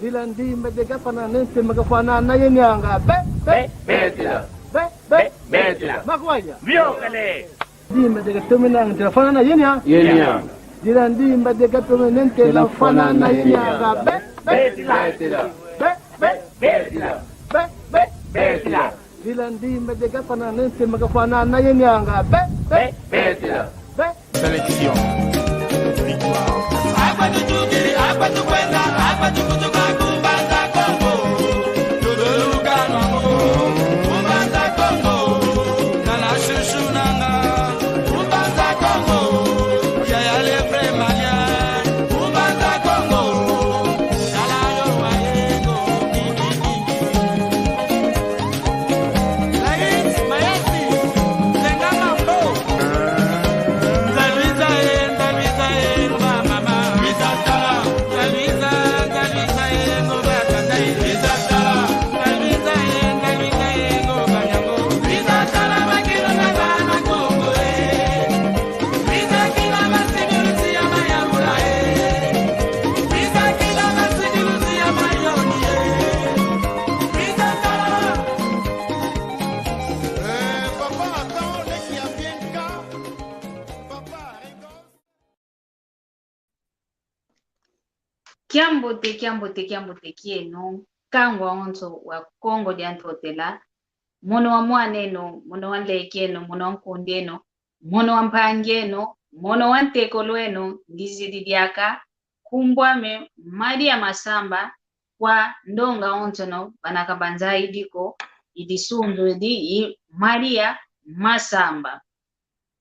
Dilandi medega pananente magafanana yenyanga makwanya Viokale. di medega tuminang telefonana yenya Dilandi medega tuminente la fanana yenyanga Dilandi medega pananente magafanana yenyanga Sélection. Victoire. Kiambote kieno kangwa onzo wa Kongo diantotela mono wa mwaneno mono wa lekeno mono wa nkundeno mono wa mpangeno mono wa ntekolweno ndizididiaka kumbwame Maria Masamba kwa ndonga onzono banakabanza idiko idisundu idi Maria Masamba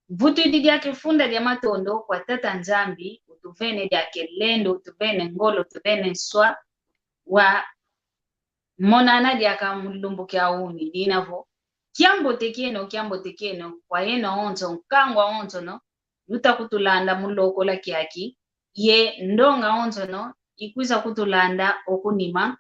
vutu ididiake funda dia matondo kwa tata Nzambi utuvene dia kelendo utuvene ngolo utuvene swa wa monana dia kamulumbu kya uni dinavo kiambote kieno kwa yeno onzo nkangwa onzo no luta kutulanda muloko la kiaki ye ndonga onzo no ikwiza kutulanda okunima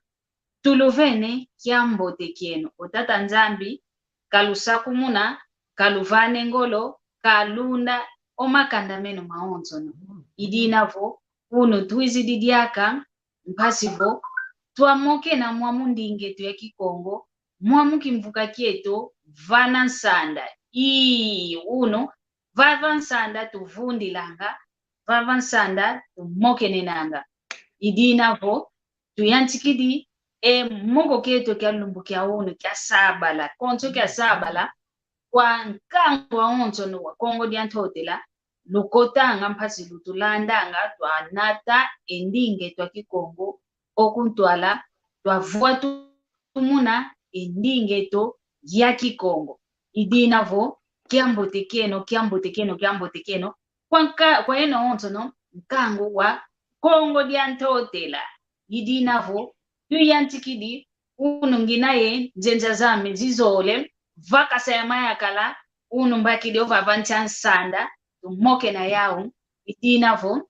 tuluvene kiambote kieno otata Nzambi kalusaku muna kaluvane ngolo kalunda omakandameno maonzo no idinavo uno twizididiaka mpasivo twamoke na mwamundingetu ya Kikongo mwamuki mvuka kieto vana nsanda uno vava nsanda tuvundilanga vava nsanda tumoke nenanga idinavo tuyantikidi mongo keto kya lumbu kya uno kya sabala konso kya sabala kwa nkango wa onzo no wa Kongo diantotela lukotanga mpasi lutulandanga twanata endinge twa Kikongo okuntwala twavua tumuna endingeto ya Kikongo idinavo kiambote kieno kwa eno onzo no nkango wa Kongo diantotela idinavo tuyantikidi ununginaye njenja zame zizole vakasa ya mayakala unu mbakide ovavancha nsanda tumoke na yao idinavo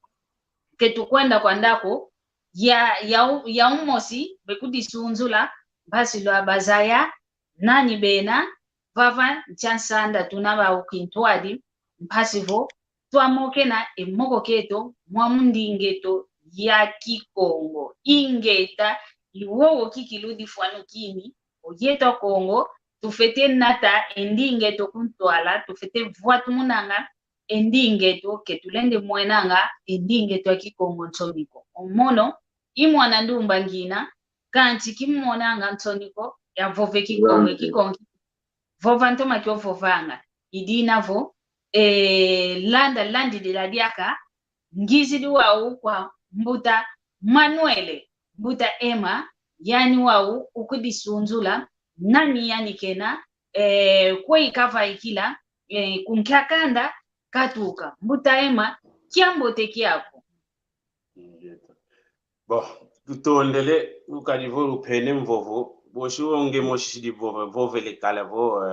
ketukwenda kwa ndako ya umosi bekudisunzula basi lo abazaya nani bena vava nchansanda tunaba ukintwadi mpasivo twamoke na emoko keto mwamundingeto ya Kikongo ingeta iwowo kikiludi fwanu kimi oyeta Kongo tufete nata endingeto kuntwala tufete vuatu munanga endingeto ketulende mwenanga endingeto ya Kikongo ntsoniko omono imwana ndumba ngina kanti kimonanga ntsoniko ya vove Kikongo vova ntoma kyo vovanga idinavo landi de la diaka ngizi duwau kwa mbuta Manuele mbuta Emma yani wau ukudisunzula nani yani kena kwe kava ikila kunkyakanda katuka mbuta Emma kiambote kiako bo tutondele ukadivo upene mvovo boshuonge moshidi vove le kalavo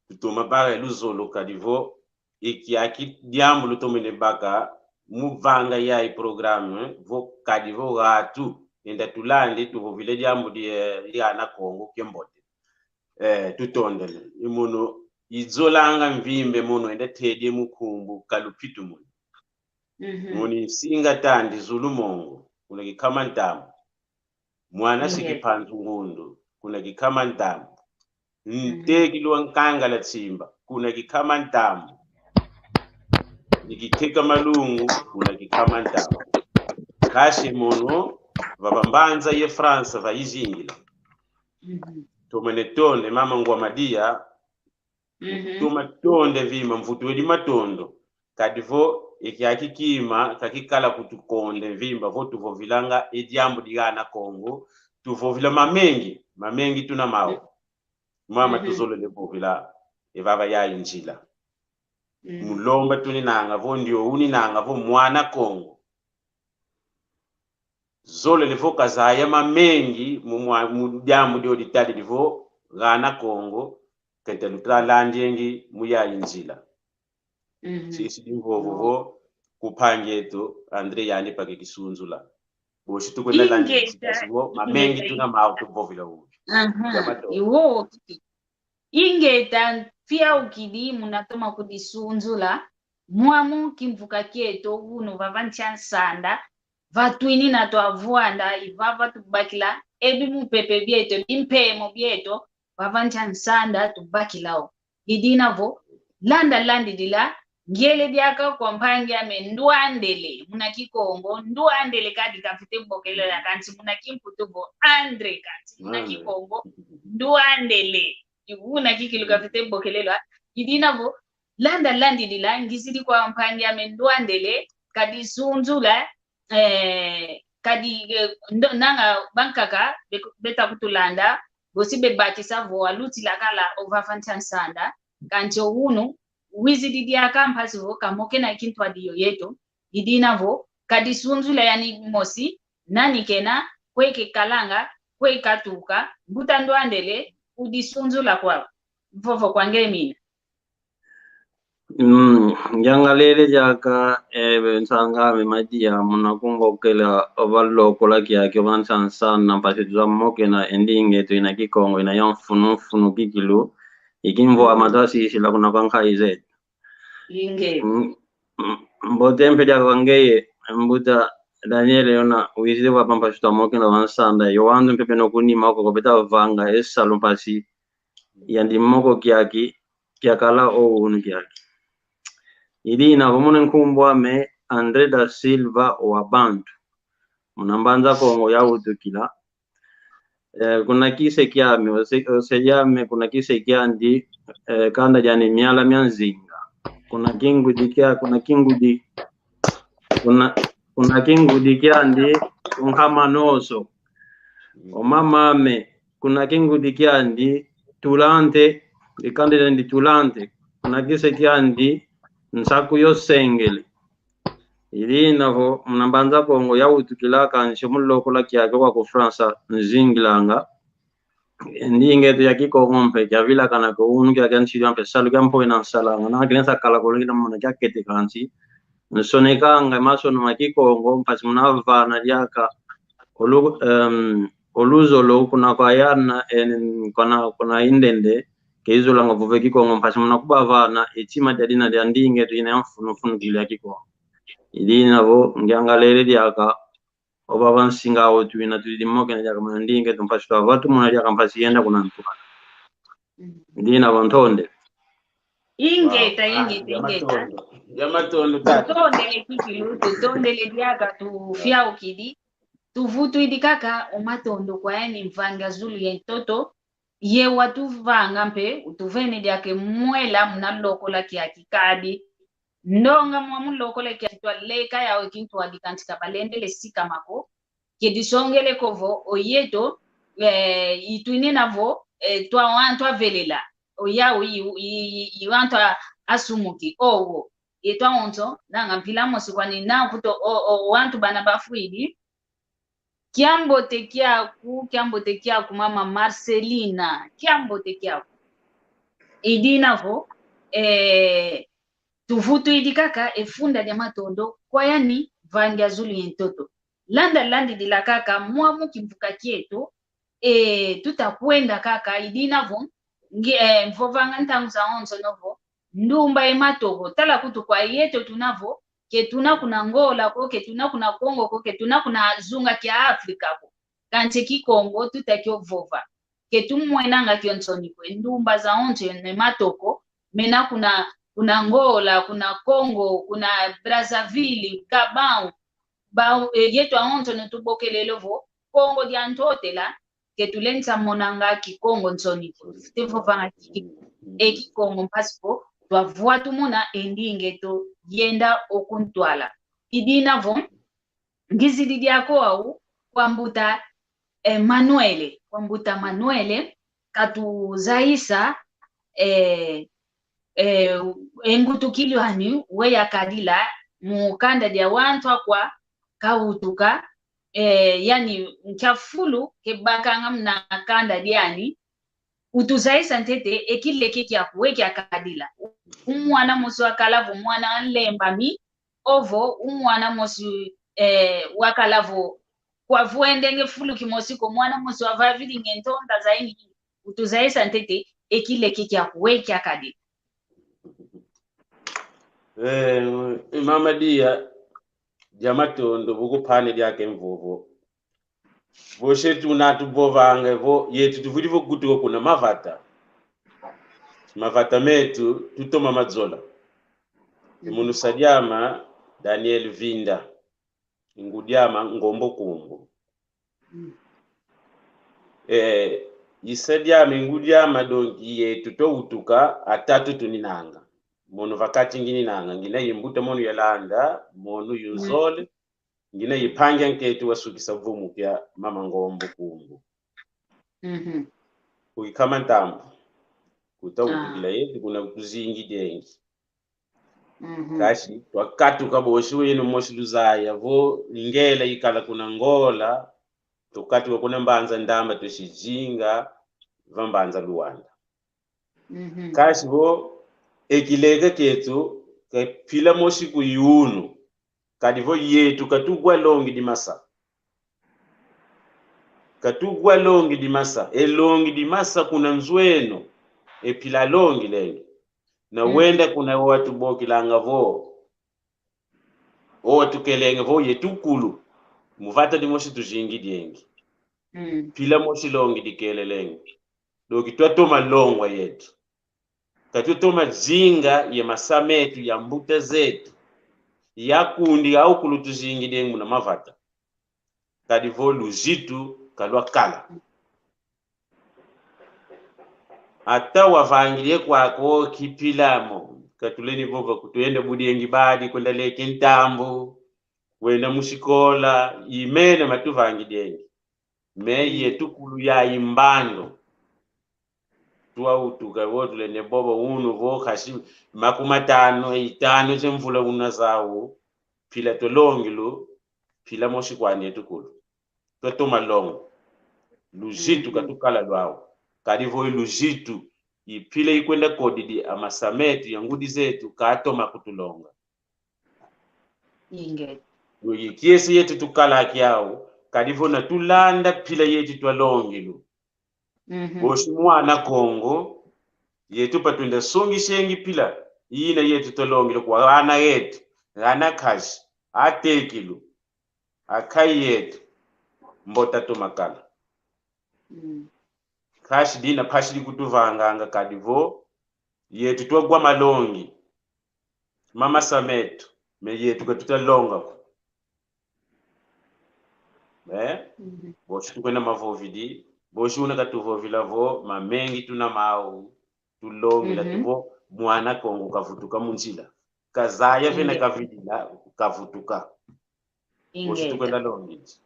tutoma bare luzolo kadivo ikiaki diambo lutomene baka muvanga ya i programme vo kadivo gatu enda tulande tuvovile diambo di ana Kongo kembote tutondele imuno izolanga mvimbe muno enda tedie mukumbu kalupitu muno Muni singa tandi Zulu Mongo kuna kikama ntamu. Mwana sikipanzu ngundu kuna kikama ntamu. Nteki luankanga la tsimba kuna kikama ntamu. Nikiteka malungu kuna kikama ntamu. Kashi mono vabambanza ye France va izingila. Tomenetonde mama ngwa madia. Tumatonde vima mvutu wedi matondo. Kadivo ikiaki kima kakikala kutukonde vimba vo tuvo vilanga ediambu digana Kongo. Tuvo vila mamengi tuna mao. Mama tuzolo le bovila evava ya injila. Mulomba tuni nanga vo ndio uni nanga vo mwana Kongo. Zole livo kazaya mamengi mudiambu dio ditali livo gana Kongo kete lutra landyengi muya injila. Sisi dingovo kupangeto Andre yani pake kisunzula. Boshi tukwenda landyengi sivo mamengi tuna mao tubovila uju. Iwo ingeta pia ukidi munatoma kudisunzula mwamu kimvuka kieto uno vavancha sanda vatwini na twavuanda ivava tubakila ebi mupepe bieto bimpemo bieto vavancha sanda tubakilao idinavo landi dila ngele diaka kwa mpangi ame nduandele muna kikongo nduandele kadi kafite mbokele ya kansi muna kimputubo Andre kansi muna kikongo nduandele iguna kikilu kafite mbokele la idinavo landi dila ngizidi kwa mpangi ame nduandele kadi sunzula kadi nanga bankaka beta kutulanda gosibe batisa vo aluti lakala overfantan sanda kancho unu wizidi dia campus vo kamoke na kintu adiyo yeto idinavo kadi sunzula yani mosi nani kena kweke kalanga kwe katuka butando andele udisunzula kwa vovo kwange mina Njangalele jaka nsanga me madia munakumbokela ovaloko la kiake vansansa na pasitwa moke na endinge tu ina kikongo ina yonfunu kikilu ikimvo amatasi isila kuna kanka ize inge mbotempe dia kwangeye mbuta Daniel yona wizide wa pampasitwa moke na vansanda yowandu mpepe no kunima ko beta vanga esalo pasi yandi moko kiaki kiakala unu kiaki idina vumune nkumbwa me Andre da Silva wa Bantu munambanza Kongo ya utukila kuna kise kiame osejame kuna kise kiandi kanda jani miala mianzinga kuna kingu di kiandi unkama noso omamame kuna kingu di kiandi tulante ikande ndi tulante kuna kise kiandi nsaku yo sengele ilinavo mnambanza Kongo ya utukila kanshi muloko la kiake kwa ku France nzingilanga ndinge tu yakikongo mpe kya vila kana ko unu kya kanshi yampe salu kampo ina salanga na kinesa kala ko lina mona kya kete kanshi nsonekanga maso no makikongo mpasi mnavana yaka oluzo lo kuna kwa yana kuna indende kezo langa vove kikongo mpasi mnakubavana etima dadina dia ndinge tu ina mfunu kile kikongo idina vo ngangalele diaka oba vansinga otu ina tu dimoke na diaka mandinge tumpasi twa watu muna diaka mpasi yenda kuna ntuka idina vontonde ingeta Yamatondo tondele kikilu tondele diaka tu fia ukidi tuvutu idikaka omatondo kwa yani mvanga Zulu ya toto ye watu vanga mpe utuvene diake mwela mnaloko la kiakikadi ndonga mwamuloko le kiatwa leka ya okintu adikantika balendele sika mako kedisongele kovo oyeto itwine navo twa wantu avelela oya iwantu asumuki owo etwa onto nanga mpilamo sikwani na kuto wantu bana bafuidi kiambote kiaku mama Marcelina kiambote kiaku idinavo tuvutu idikaka efunda dia matondo kwa yani vanga Zulu yentoto landi dila kaka mwamu kimvuka kieto tutakwenda kaka idinavo mvovanga ntangu za onzo novo ndumba ematogo tala kutu kwa yeto tunavo ketuna kuna Angola ko ketuna kuna Kongo ko ketuna kuna zunga kia Afrika ko kanche kikongo tutakyo vova ketumwenanga kyonsoni ko ndumba za onje ne matoko mena kuna Angola kuna Kongo kuna Brazzaville Gabon ba yetu aonto netubokelelevo Kongo dia ntotela ketulenza monanga kikongo nsoni ko tivova kikongo mpasipo twavua tumuna endinge to yenda okuntwala idinavo ngizidi yako au kwambuta Manuele katuzaisa engutukilyo hani weya kadila mukanda dia wantwa kwa kautuka yani mchafulu kebakanga mna kanda diani utuzaisa ntete ekile kiki ya kuweki akadila umwana mosi wakalavu mwana lembami ovo umwana mosi wakalavu kwa vuendenge fulu kimosiko mwana mosi wavavili ngentonda zaini utuzaisa ntete ekile kiki ya kuweki akadila. Mama dia jamatondo bukupane lyake mvovo voshetu natubovanga vo yetu tuvulivo kutuko kuna mavata metu tutoma madzola munu sadiama Daniel Vinda ngudiama ngombo kumbu isadiama ngudiama donki yetu to utuka atatu tuninanga monu vakati ngini nanga ngina yimbuta monu yalanda monu yunzole ngina yipanga nketu wasukisa vumu pya mama ngombo kumbu ukikama ntambu kutautukila yetu kuna kuzingi dengi kashi wakati kaboshi wenu moshi luzaya vo ngela ikala kuna Angola tukati wakuna mbanza ndamba tushijinga vambanza Luanda kashi vo ekilega ketu kapila moshi kuyunu kadivo yetu katugwa longi di masa elongi di masa kuna nzweno epila longi lengi na wenda kuna watu bokilanga vo watu kelenge vo yetukulu muvata di moshi tujingi diengi pila moshi longi dikele lengi doki twatoma longwa yetu katutoma jinga ye masametu ya mbuta zetu ya kundi au kulutuzingi dengu na mavata kadivo lujitu kalwa kala ata wavangilie kwako kipilamo katuleni vova kutuenda budiengi badi kwenda leke ntambo wenda mushikola imene matuvangidengi meye tukulu ya imbando tuwa utuka votu lene boba unu vo kashi makumatano itano chemvula unazawo pila tolongilu pila moshi kwani tukulu twatoma longo lujitu katukala lwawo kadivo lujitu ipila ikwenda kodidi amasametu yangudi zetu katoma kutulonga inge kiesi yetu tukala kyao kadivo na tulanda pila yetu twalongilu boshi mwana Kongo yetu patunda songi shengi pila ina yetu tolongile kwa ana yetu ana kashi atekilu akai yetu mbota tumakala kashi dina pashili kutuvanganga kadivo yetu twagwa malongi mama sametu me yetu katutalonga boshi tukwenda mavovidi boshi una katuvovila vo mamengi tuna mau tulongila tuvo mwana Kongo kavutuka munjila kazaya vena kavidila kavutuka boshi tukwenda longiti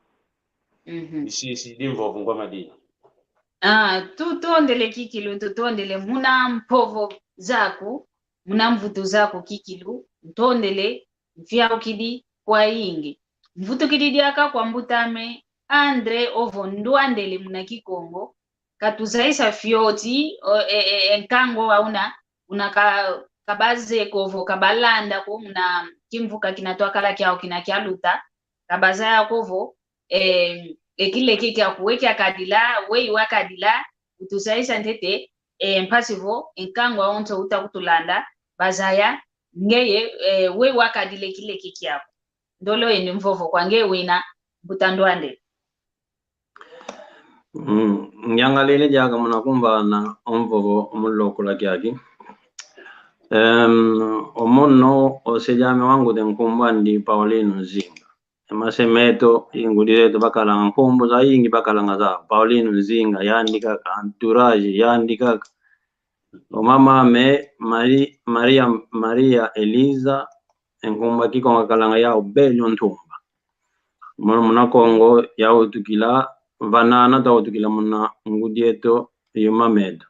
ishi dimvovu ngwa madini tutondele kikilu tutondele muna mpovo zaku muna mvutu zaku kikilu ntondele mfiao kidi kwa ingi mvutu kidi diaka kwa mbutame Andre ovo nduandele muna kikongo katuzaisa fioti enkango wauna kabaze kovo kabalanda ko muna kimvuka kinatwakala kyao kinakialuta kabaza yakovo ekile kiki akuweki akadila wei wakadila utuzaisa ntete mpasivo enkango waonto utakutulanda bazaya ngeye we wakadile kile kikiapo ndolo eni mvovo kwange wina butandwande nyangalele jaga munakumba na omvovo mulokula kyaki omonno osejame wangu de nkumba ndi Paulino Nzinga emasemeto ingudireto bakala nkumbu za ingi bakala za Paulino Nzinga yandika entourage yandika omama me Maria Eliza nkumba kiko ngakalanga ya obelyo ntumba muna Kongo ya utukila vanana ta utukila muna ngudieto yumamedo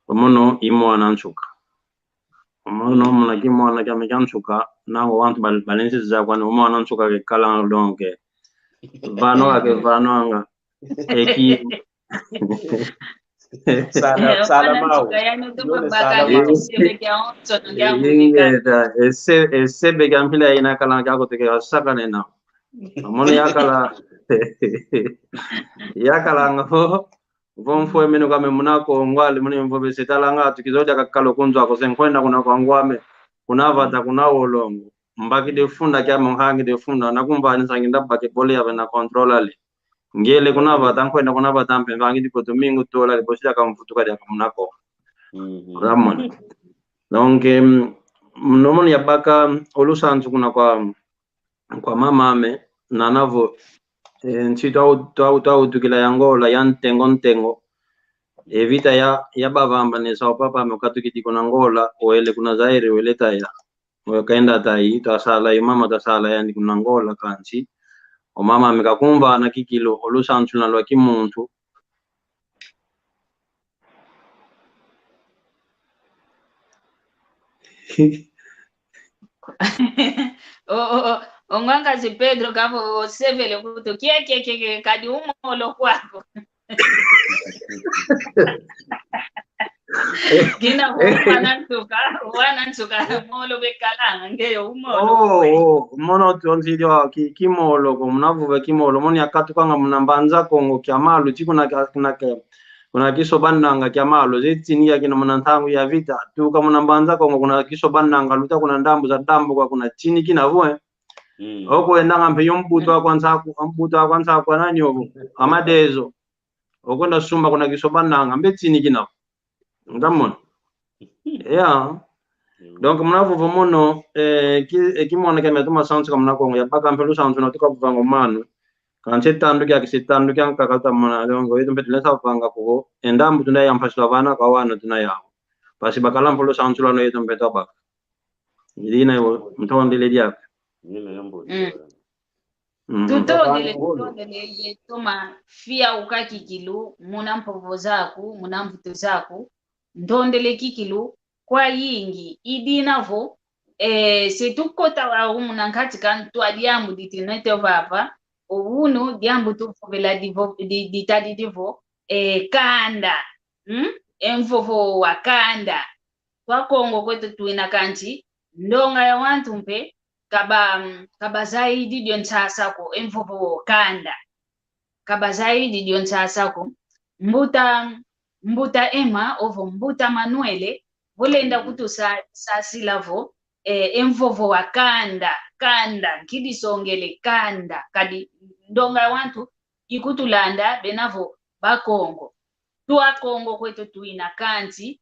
omono imwana nchuka omono muna kimwana kyamekanchuka nango wantu balensi za kwani omwana nchuka ke kala donke vano anga eki Salamau. Sebe kampila ina kala kako teke saka nena omono yakala ngafo vomfo emeno kame munako ngwali mune mvobe setalanga tukizoja kakalo kunzo akosenkwenda kuna kwangwame kuna vata kuna olongo mbaki defunda kya mhangi defunda nakumba nisangi ndabake pole ya na controlale ngele kuna vata nkwenda kuna vata mpe mbangi diko domingo tola liboshia kamfutuka ya munako ramon donc nomoni yabaka olusanzu kuna kwa mama ame nanavo nchito au tukila yangola yantengo evita ya bavamba ne sao papa mokatuki kuna ngola oele kuna Zaire weleta ya wakaenda tai tasala mama tasala yani kuna ngola kanchi o mama amekakumva na kikilo olusantu na lwa kimuntu onganga si Pedro kavo sevele kuto kie kadi umolo kwako Gina wanansuka molo bekalanga ngeyo umolo mono tonzidio kimolo ko mnavuve kimolo moni akatukanga mnambanza kongo kyamalu kuna kiso bandanga kyamalu zetinia kina mnantangu ya vita tuka mnambanza kongo kuna kiso bandanga luta kuna ndambu za dambu kwa kuna chini kina vue oko endanga mpe yombuto wa kwanza kwa nani obu amadezo okonda sumba kuna kiso bandanga mbe chini kina ndamon yeah donc mnavuve mono kimona kemetuma sansu kama nakongo ya baka mpelu sansu na tuka kuvango manu kanchetandu kya kisetandu kya kakata mona longo yetu mbetile sa panga ko endambu tunaya mpaswa bana kwa wana tunaya pasi bakala mpolo sansu la no yetu mbeto baka idina yo mtondele dia tutondele yetoma fia ukaki kilu muna mpovo zaku muna mvuto zaku ndondele kikilu kwa yingi idinavo setukota wa muna nkati kan twadiamu ditinete vapa uunu diambu tufovela ditadi divo kanda emvovo wa kanda kwa Kongo kwetu tuina kanchi ndonga ya wantu mpe kaba zaidi dion sasako emvovo kanda kaba zaidi dion sasako mbuta Emma ovo mbuta Manuele volenda kutu sasilavo emvovo wa kanda kidisongele kanda kadi ndonga wantu ikutulanda benavo bakongo tuwa Kongo kwetu tuina kanti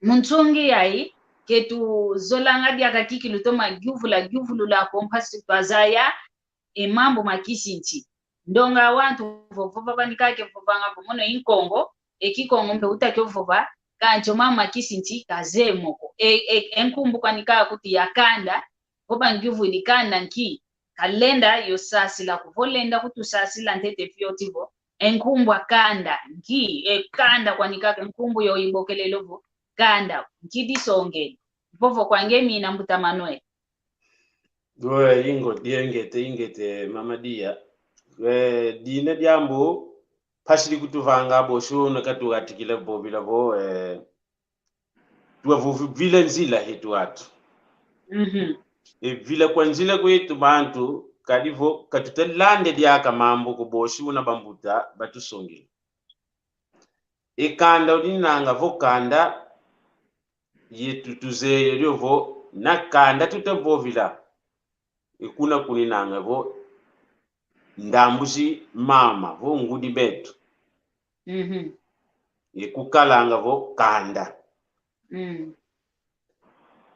munchungi yai ketu zolanga dia kakiki lutoma gyuvulu la kompasi twazaya mambo makisinchi ndonga wantu vovova banikake vovanga bomono inkongo ekikongo mpe utake vova kancho mama kisinchi kazemoko enkumbu kwanika kuti yakanda voba ngyuvulu kanda nki kalenda yo sasi la kuvolenda kutusasi la ntete fiotivo enkumbwa kanda nki kanda kwanika enkumbu yo ibokelelo kanda nkidisonge vovo kwange mina mbuta Manuel ingo ingete mama dia dine diambo pasili kutuvanga bosho nakatu atikile bobila bo tuwa vile nzila hitu watu vile kwa nzila kwetu bantu kadivo katutelande diaka mambo kuboshu na bambuta batusongi ikanda udinanga vokanda yetutuzeye lyovo nakanda tutabovila ikuna kuninanga vo ndambusi mama vo ngudi betu ikukalanga vo kanda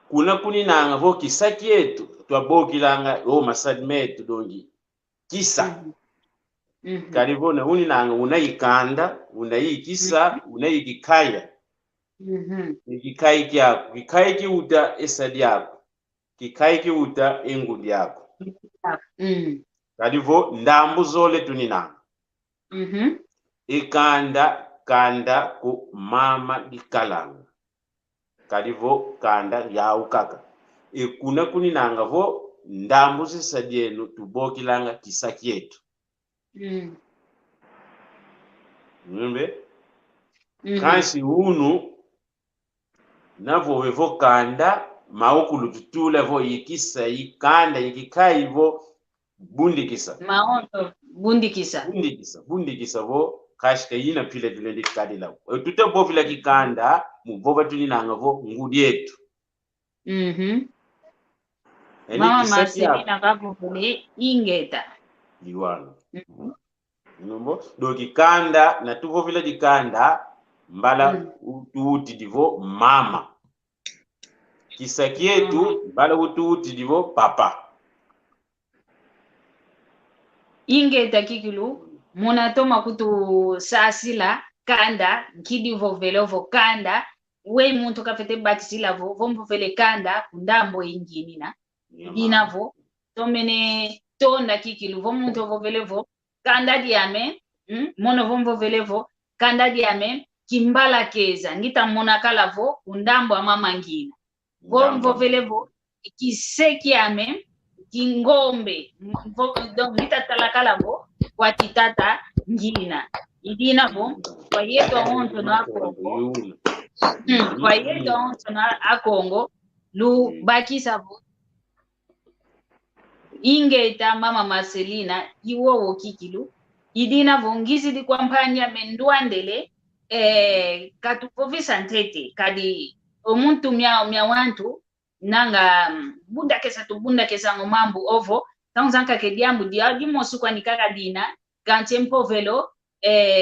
kuna kuninanga vo kisaki yetu twabokilanga o masadi metu dongi kisa karibona uninanga unaikanda unaikisa unaikikaya ikikai kyako kikai kiuta esadi yako kikai kiuta engudi yako kalivo ndambu zole tuninanga ikanda kanda ku mama dikalanga kalivo kanda yau kaka ikuna kuninanga vo ndambu zisadi yenu tubokilanga kisaki yetu Mbe kansi unu navo wevo kanda maukulu tutula vo yikisa yikanda yikikai vo bundikisa maondo bundikisa vo kashika yina pile vile ndikadila tutabo vile kikanda muvova tuninanga vo ngudi yetu mama Marcelina kakuvule ingeta liwano nombo do kikanda na tuvo vile kikanda mbala utuuti divo mama kisaki yetu mbala utuuti divo papa ingeta kikilu munatoma kutu sasila kanda kidivo velovo kanda we muntu kafete batisila vo vombo vele kanda kundambo inginina dinavo tomene tonda kikilu vo muntu vo velevo kanda diame mono vombo velevo kanda diame kimbala keza ngita mona kalavo kundambo amama ngina vombo velevo kiseki ame kingombe donc ngita talakalavo kwa titata ngina idinavo kwa yeto onto na Kongo kwa yeto onto na Kongo lu bakisavo ingeta mama Marcelina iwowo kikilu idina vongizi di kwampanya menduandele katupovisa ntete kadi omuntu mya wantu nanga bunda kesa ngomambu ovo tanzanka kediambu dia dimosu kwa nikaka dina kanti mpovelo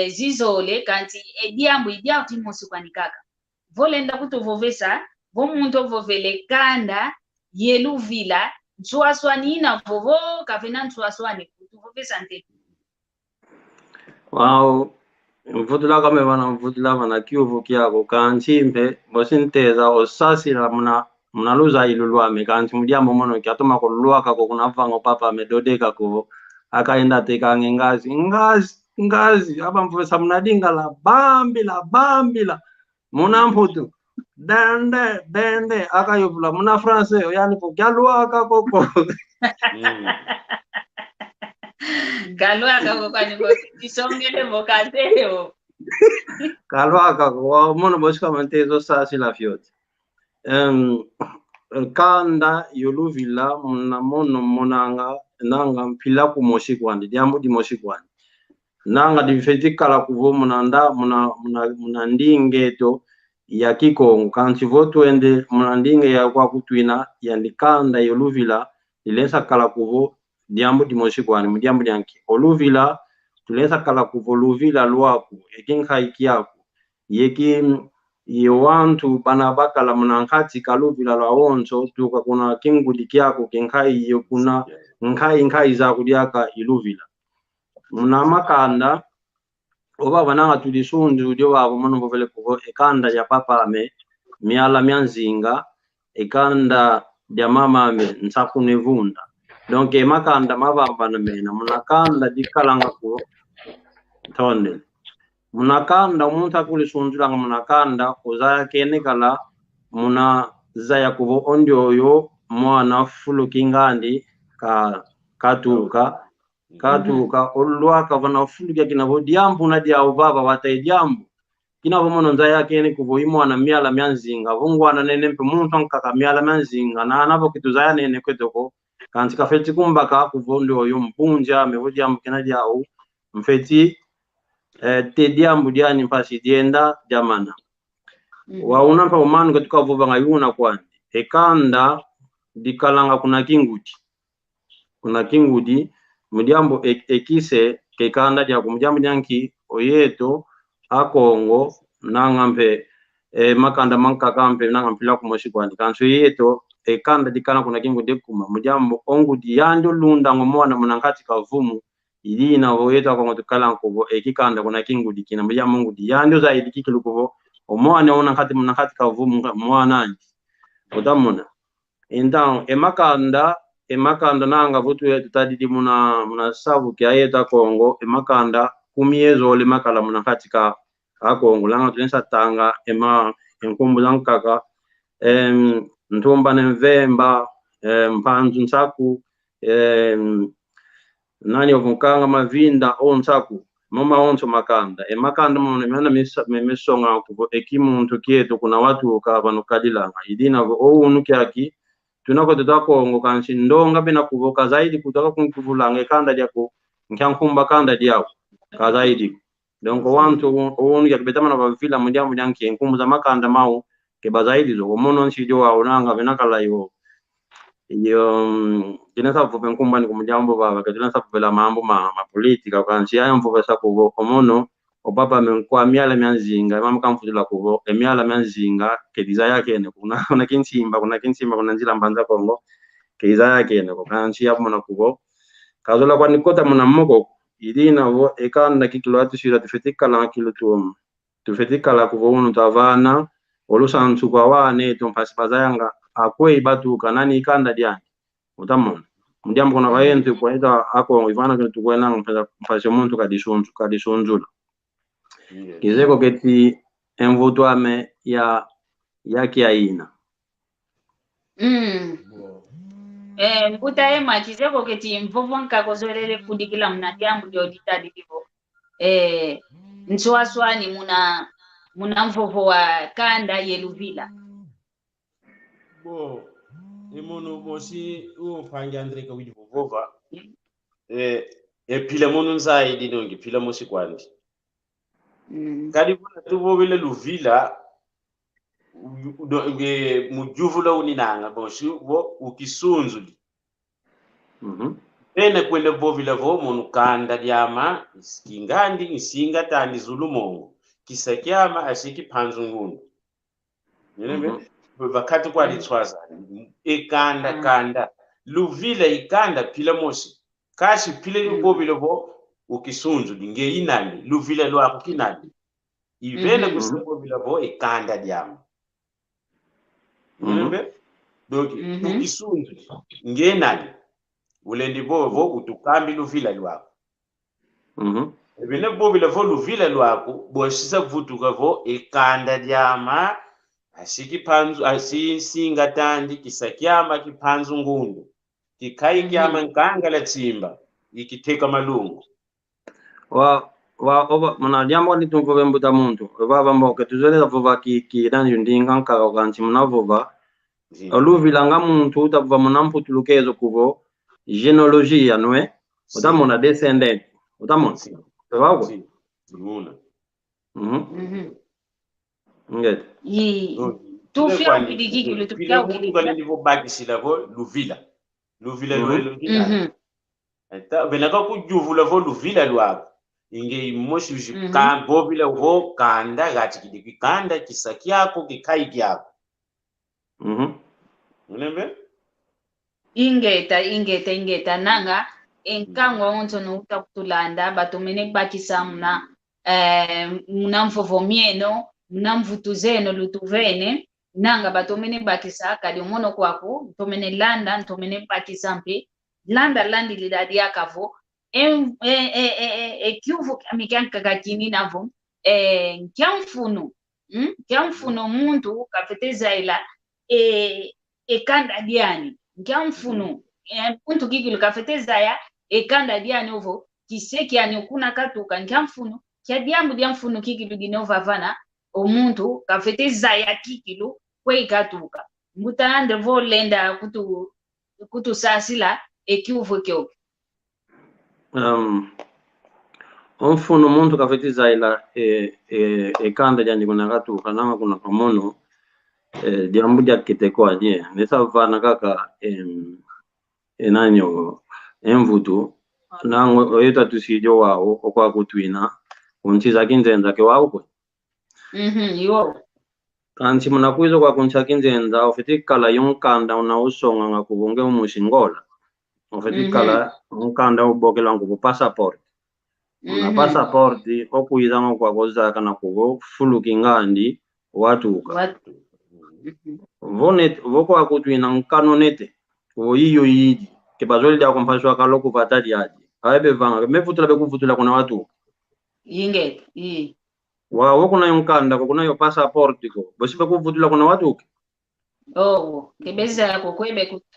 zizole kanti ediambu idia dimosu kwa nikaka volenda kutovovesa vomuntu vovele kanda yeluvila nsuaswani ina vovo kavena nsuaswani kutovovesa ntete. Wow, mvutula kame wana mvutula wana kiuvu kiako kanchimpe bosinteza osasila mnaluza ilulwame kanchi mudiambo mono kiatoma kululuaka ko kunavango papa medodeka ko akaenda tekange ngazi aba mfesa mnadinga la bambila munamputu dende akayovula muna France yani ko galwaka koko Galwaka ko kwani ko isongele mokateo galwaka ko mono boshika mantezo sasila fiote kanda yoluvila mono monanga nanga mpila ku moshikwandi diambo di moshikwandi nanga difetikala kuvo munanda munandingeto ya Kikongo kanti votu ende munandinge ya kwa kutwina ya ndikanda yoluvila ilesa kala kuvo diambo di moshikwandi mudiambo yanki oluvila tulesa kala kuvo luvila lwaku ekinka ikiaku yeki yewantu banabaka la munankati kaluvila la onzo tuka kuna kingudi kyako kenkai yokuna nkai za kudiaka iluvila munamakanda oba bananga tulisundu dio babo mono bovele ko ekanda ya papa ame miala myanzinga ekanda ya mama ame nsakunevunda donc makanda mabamba na mena munakanda dikalanga ko tonde munakanda umuntu akulisunzula munakanda kozaya kene kala muna zaya kuvo ondyoyo mwana fulukingandi katuka olwaka vana fulukia kinavo diambu na dia ubaba watae diambu kinavo mono nzaya kene kuvo imwana miala myanzinga vungwana nene mpe muntu nkaka miala myanzinga na anavo kituzaya nene kwetoko kanti kafeti kumbaka kuvo ondyoyo mpunja mevo diambu kena diau mfeti te diambu diani mpasi dienda diamana wauna pa umanu katika vuva ngayuna kwani ekanda dikalanga kuna kingudi mujambo ekise kekanda dia kumujambo nyanki oyeto akongo nangampe makanda mankakampe nangampila kumoshi kwani kanso yeto ekanda dikala kuna kingudi kuma mujambo ongudi yando lunda ngomwana munangati kavumu ilina oyeto akongo tukala nkubo ekikanda kuna kingudi kina mujambo ngudi yando zaidi kikilukubo omwana ona kati munangati kavumu mwana anji otamona então emakanda nanga vutu yetu tadidi muna savu kia yeta Kongo emakanda kumiezo ole makala muna katika Kongo langa tunesa tanga enkumbu lankaka ntumba nemvemba mpanzu nsaku nani ovunkanga mavinda onsaku mama onso makanda emakanda mwana mesonga kubo ekimuntu kieto kuna watu kabano kadilanga idina unu kiaki tunako Kongo kansi ndonga bena kuvoka zaidi kutoka kunkuvulanga kanda jako nkankumba kanda diao ka zaidi donc wantu onu yakbetama na bavila mundiamu nyanki nkumbu za makanda mau ke bazaidi zo mono nsijo wa onanga benakala yo kinasa vupe nkumba ni kumujambo baba katinasa vupela mambo ma politika kansi ya mvupe sa kuvo omono opapa menkwa miala mianzinga mama kamfutula kuvo miala mianzinga ke desire kene kuna kinsimba kuna nzila mbanza Kongo ke desire kene ko kansi ya mona kuvo kazola kwa nikota mona moko idina vo ekanda kikilo atushira tufetikala kilo tufetikala kuvo unu tavana olusantu kwa wane tompasi bazayanga akwe ibatu kanani ikanda diani utamona mjambo kuna wayentu kwa ita ako ivana kile tukwena mpasi omuntu kadishunzula kizeko keti envutwame ya kiaina mputa ema kizeko keti mvovonka kozolele kudikila mnadiambu ndio ditadi divo nswaswani muna mvovo wa kanda yeluvila Imono mosi ufangi Andreka widi vovova pila mono nzaidi nongi pila mosi kwandi kadi kuna tuvovile luvila mujuvula uninanga mosi ukisunzuli pene kwende vovila vo mono kanda diama iskingandi isinga tandi zulumongo kisakiama asiki panzungundu vakati kwa litwaza kanda luvila ikanda pila mosi kashi pila lubovile vo ukisunzu dinge inani luvila lwako kinani ivene kusebovila vo ikanda diamu doki ukisunzu nge nani ulendi vo utukambi luvila lwako ivene bovila vo luvila lwako bwashisa vutuka vo ikanda diama asiki panzu singa tandi kisakyama kipanzu ngundu kikai kyama nkanga la tsimba ikiteka malungu oba muna jambo ni tumvuve mbuta muntu baba mboke tuzele vuva ki nani ndinga nkaka kanti muna vuva oluvila nga muntu utavuva muna mputulukezo kuvo genealogia noe utamona descendant utamona baba muna ngete tufia kidiki kile tufia kidiki kale ndivyo baki silavo luvila luvila ata benaka kujuvula vo luvila lwako inge moshi ujikambo bila vo kanda gati kidiki kanda kisaki yako kikai kyako unembe ingeta nanga enkangwa onto no utakutulanda batomene bakisa muna mvovomieno mnamvutuzeno lutuvene nanga batomene bakisa kadi mono kwako ntomene landa ntomene bakisa mpe landi lidadi yakavo ekyuvu amikanka kakini navo nkyamfuno muntu kafeteza ila ekanda diani nkyamfuno muntu kikilo kafeteza ya ekanda diani ovo kiseki ani okuna katuka nkyamfuno kyadiambu diamfuno kikilo dinova vana omuntu kafeteza ya kikilo kwe ikatuka mbutande vo lenda kutu sasila ekyuvu kyoke onfuno muntu kafetiza ila kanda jani kuna katu kanama kuna kamono jambu ja kitekwa je nesa vana kaka enanyo envutu nango oyeta tusijo wao okwa kutwina unchiza kinzenza ke wao ko yo kanchi munakuizo kwa kuncha kinzenza ofetikala yonkanda unausonga ngakubonge umushingola ofetikala unkanda ubokela ngo passport una passport okuiza ngo kwa koza kana kugo fuluki ngandi watuka vonet voko akutwina nkanonete oyiyo yiji ke bazoli da kompaswa kaloku vatadi aji abe vanga mevutula bekuvutula kuna watu inge wa kuna yonkanda kuna yo passport ko bosibe kuvutula kuna watu kebeza yako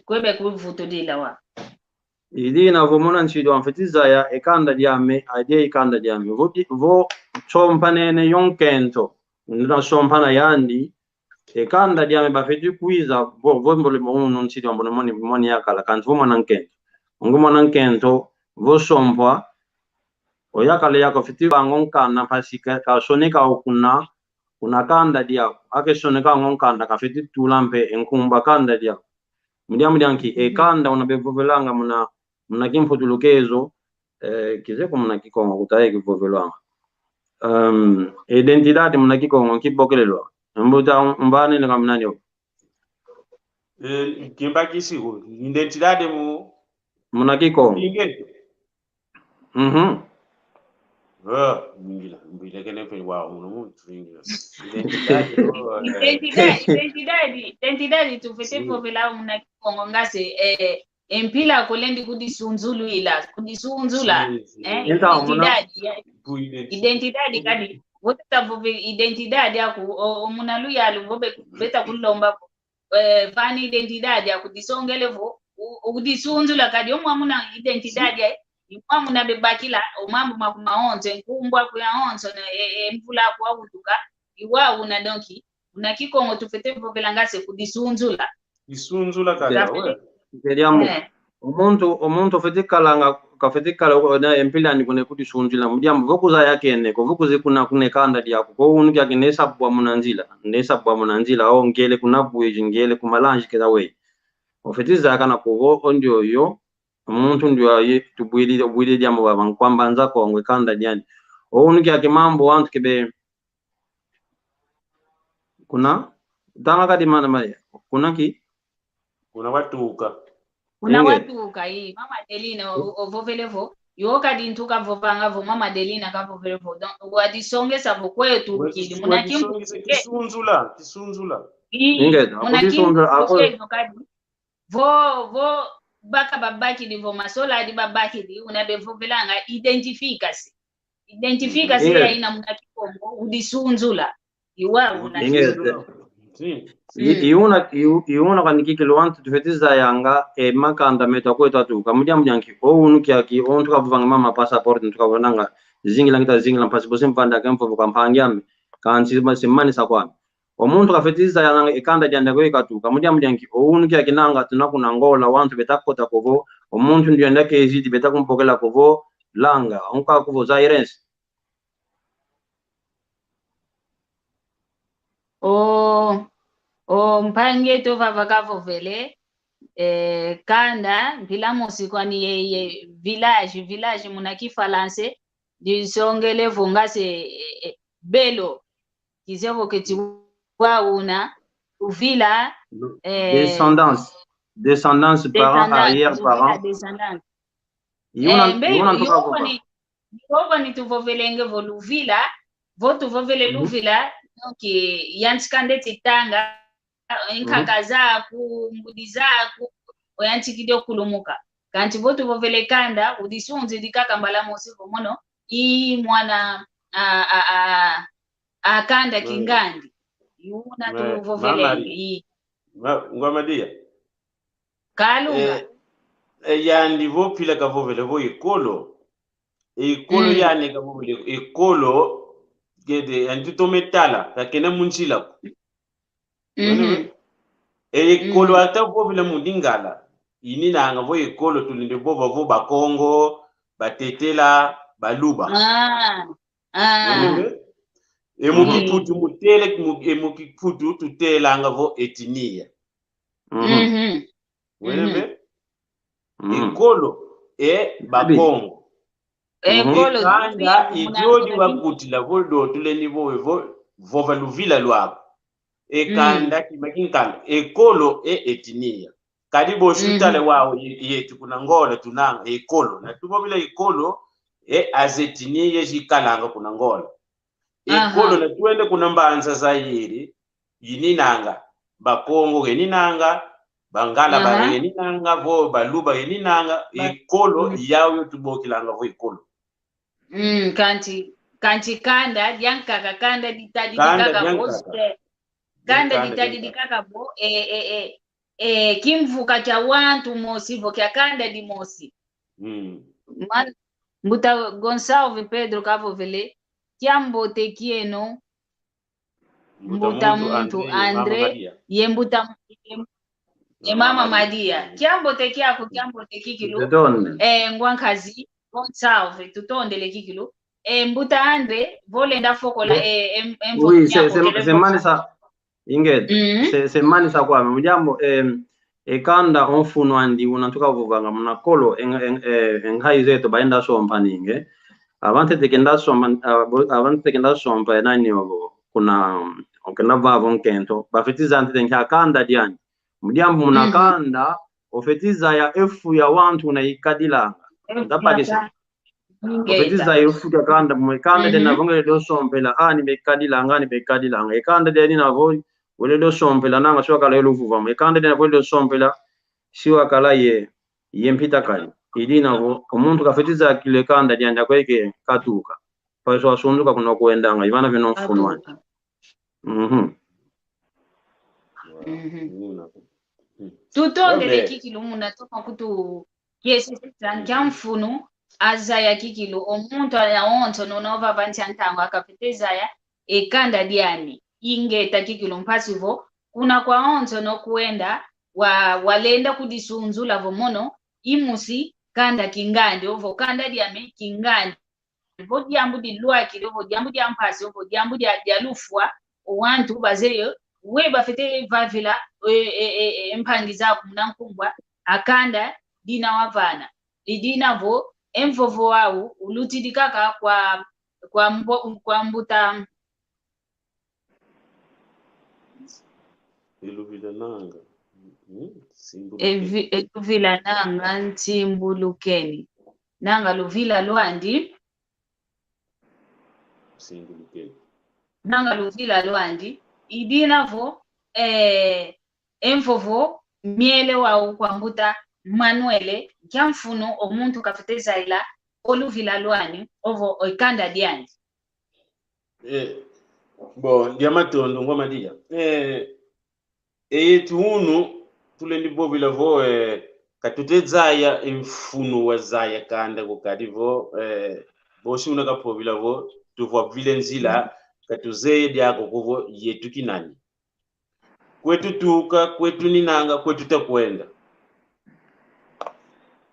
kwebe kuvutulila wa idi na vomona nchido amfetiza ya ekanda diame ade ekanda diame vo chompanene yonkento ndina chompana yandi ekanda diame bafeti kuiza vo mbole mono nchido mbone moni yakala kanti vo manankento manankento vo sompwa oyakale yako fiti bangonkana pasika ka sonika kuna kanda dia ake sonika ngonkanda ka fiti tulampe enkumba kanda dia mudianki ekanda unabevovelanga muna kimfutulukezo kizeko muna kikongo kutaye kivovelanga identidade muna kikongo kibokelelwa mbuta mbane nga mnani yo kimba kisigo identidade muna kikongo mbila kene pe wa uno identidade tufete vovela muna kikongo ngase empila kolendi kudisunzula identidade kadi wota vove identidade yako omunalu yalu vobe beta kulomba vani identidade yako disongelevo ukudisunzula kadi omwamuna identidade imwamuna bebakila omambo makumaonze nkumbwa kuyaonzo emvula kwa kutuka iwa una donki una kikongo tufete vovela ngase kudisunzula kada Keriamu omuntu fetikala kafetikala na empilani kune kuti sunjila mudiamu vokuza yake neko vokuze kuna kanda diako ko unu yake nesa bwa munanzila au ngele kuna buye ngele kumalanji keda we ofetiza kana ko ndio yo omuntu ndio ye tubwili diamu baba kwamba nza ko ngwe kanda diani unu yake mambo wantu kebe kuna tanga kadi mana maya kuna watuka hii mama Delina ovovelevo yoka dintuka vovanga vo mama Delina ka vovelevo donc wadisongesa vo kwetu kili munakimbu kisunzula kadi vo baka babaki divo masola di babaki di unabevovelanga identifika si ya ina munakikombo udisunzula iwa unakisunzula iuna kanikikilo wantu tufetiza yanga makanda meto kweta tu kamujamjanki unu kyaki ontu kavanga mama passport ntukavonanga zingila passport simpanda kampo kampangyame kanchi simani sakwami omuntu kafetiza yanga ikanda janda kweka tu kamujamjanki unu kyaki nanga tunakuna ngola wantu betakota kovo omuntu ndio ndake ezidi betakumpokela kovo langa onka kovo zairens mpange to vavakavo vele kanda mpila mosi kwani ye village muna kifalanse disongele vongase belo kizevo keti wauna uvila descendance parents arrière parents descendance ni tuvovelenge voluvila votu vovele luvila donc yantikande titanga inkaka zaku mbudi zaku oyantikide kulumuka kanti votu vovele kanda udisunzi dikaka mbala mosi vomono i mwana akanda kingandi yuna tu vovele ngwamadia kalunga yandi vopila ka vovele vo ikolo yani ka vovele ikolo gede antitometala kakena munchila ekolo ata vovele mudingala ini nanga vo ekolo tulinde bova vo bakongo batetela baluba Ah. Emukiputu mutele emukiputu tutelanga vo etnia. Ekolo bakongo. Ekanda idiodi wakutila voldo tuleni vo valuvila lwako. Ekanda kimakinkanda. Ekolo etnia. Kadibo shutale wao yetu kuna ngola tunanga ekolo. Na tubo bila ekolo azetinia jikalanga kuna ngola. Ekolo na tuende kuna mbanza zairi yininanga bakongo yeninanga bangala yeninanga vo baluba yeninanga ekolo yawo tubokilanga vo ekolo kanti kanda yankaka kanda ditadidikaka boste kanda ditadidikaka bo kimvuka cha wantu mosi vo kya kanda di mosi man mbuta Gonçalves Pedro kavo vele Kiambote kieno mbuta muntu Andre ye mbuta mama Madia Kiambote kyako Kiambote kikilo ngwankazi Gonçalves tutondele kikilo mbuta Andre volenda fokola oui c'est manisa inget c'est manisa kwa mujambo ekanda onfuno andi unatoka vuvanga munakolo enghai zetu baenda sompa ninge avante tekenda sompa nani wabo kuna okenda vavo nkento bafetiza ante tenka kanda diani mujambo munakanda ofetiza ya efu ya wantu na ikadilanga ndapakisa ofetiza efu ya kanda mwekanda dena vongele do sompela ani bekadilanga ni bekadilanga ekanda deni navo wele do sompela nanga swa kala eluvuva mwekanda dena wele do sompela siwa kala ye mpita kali idina vo omuntu kafetiza kile kanda dianja kweke katuka paso asunduka kuna kuendanga ivana vino mfunwa tutondele kikilo munatoka kutu yesi tanja mfunu azaya kikilo omuntu anaonto nonova vantantango akapeteza ya ekanda diani ingeta kikilo mpasivo kuna kwa onto no kuenda walenda kudisunzula vomono imusi kanda kingandi ovo kanda diame kingandi vo diambu di lwaki ovo diambu dia mpasi ovo diambu dia lufwa wantu bazeyo we bafete vavila empangi zako munankumbwa akanda dina wavana idina vo emvovo wao ulutidikaka kwa mbuta iluvila nanga eluvila nanga ntimbulukeni nanga luvila lwandi singulukeni nanga luvila lwandi idinavo emvovo miele wao kwa mbuta Manuele kyamfuno omuntu kafeteza ila oluvila lwani ovo oikanda diani bon diamatondo ngoma dia etunu tulendi bovila vo katutezaya emfuno wazaya kanda kokadivo boshuna kapovila vo tuvo vile nzila katuzeye diako kuvo yetu kinani kwetu tuka kwetu ninanga kwetu takwenda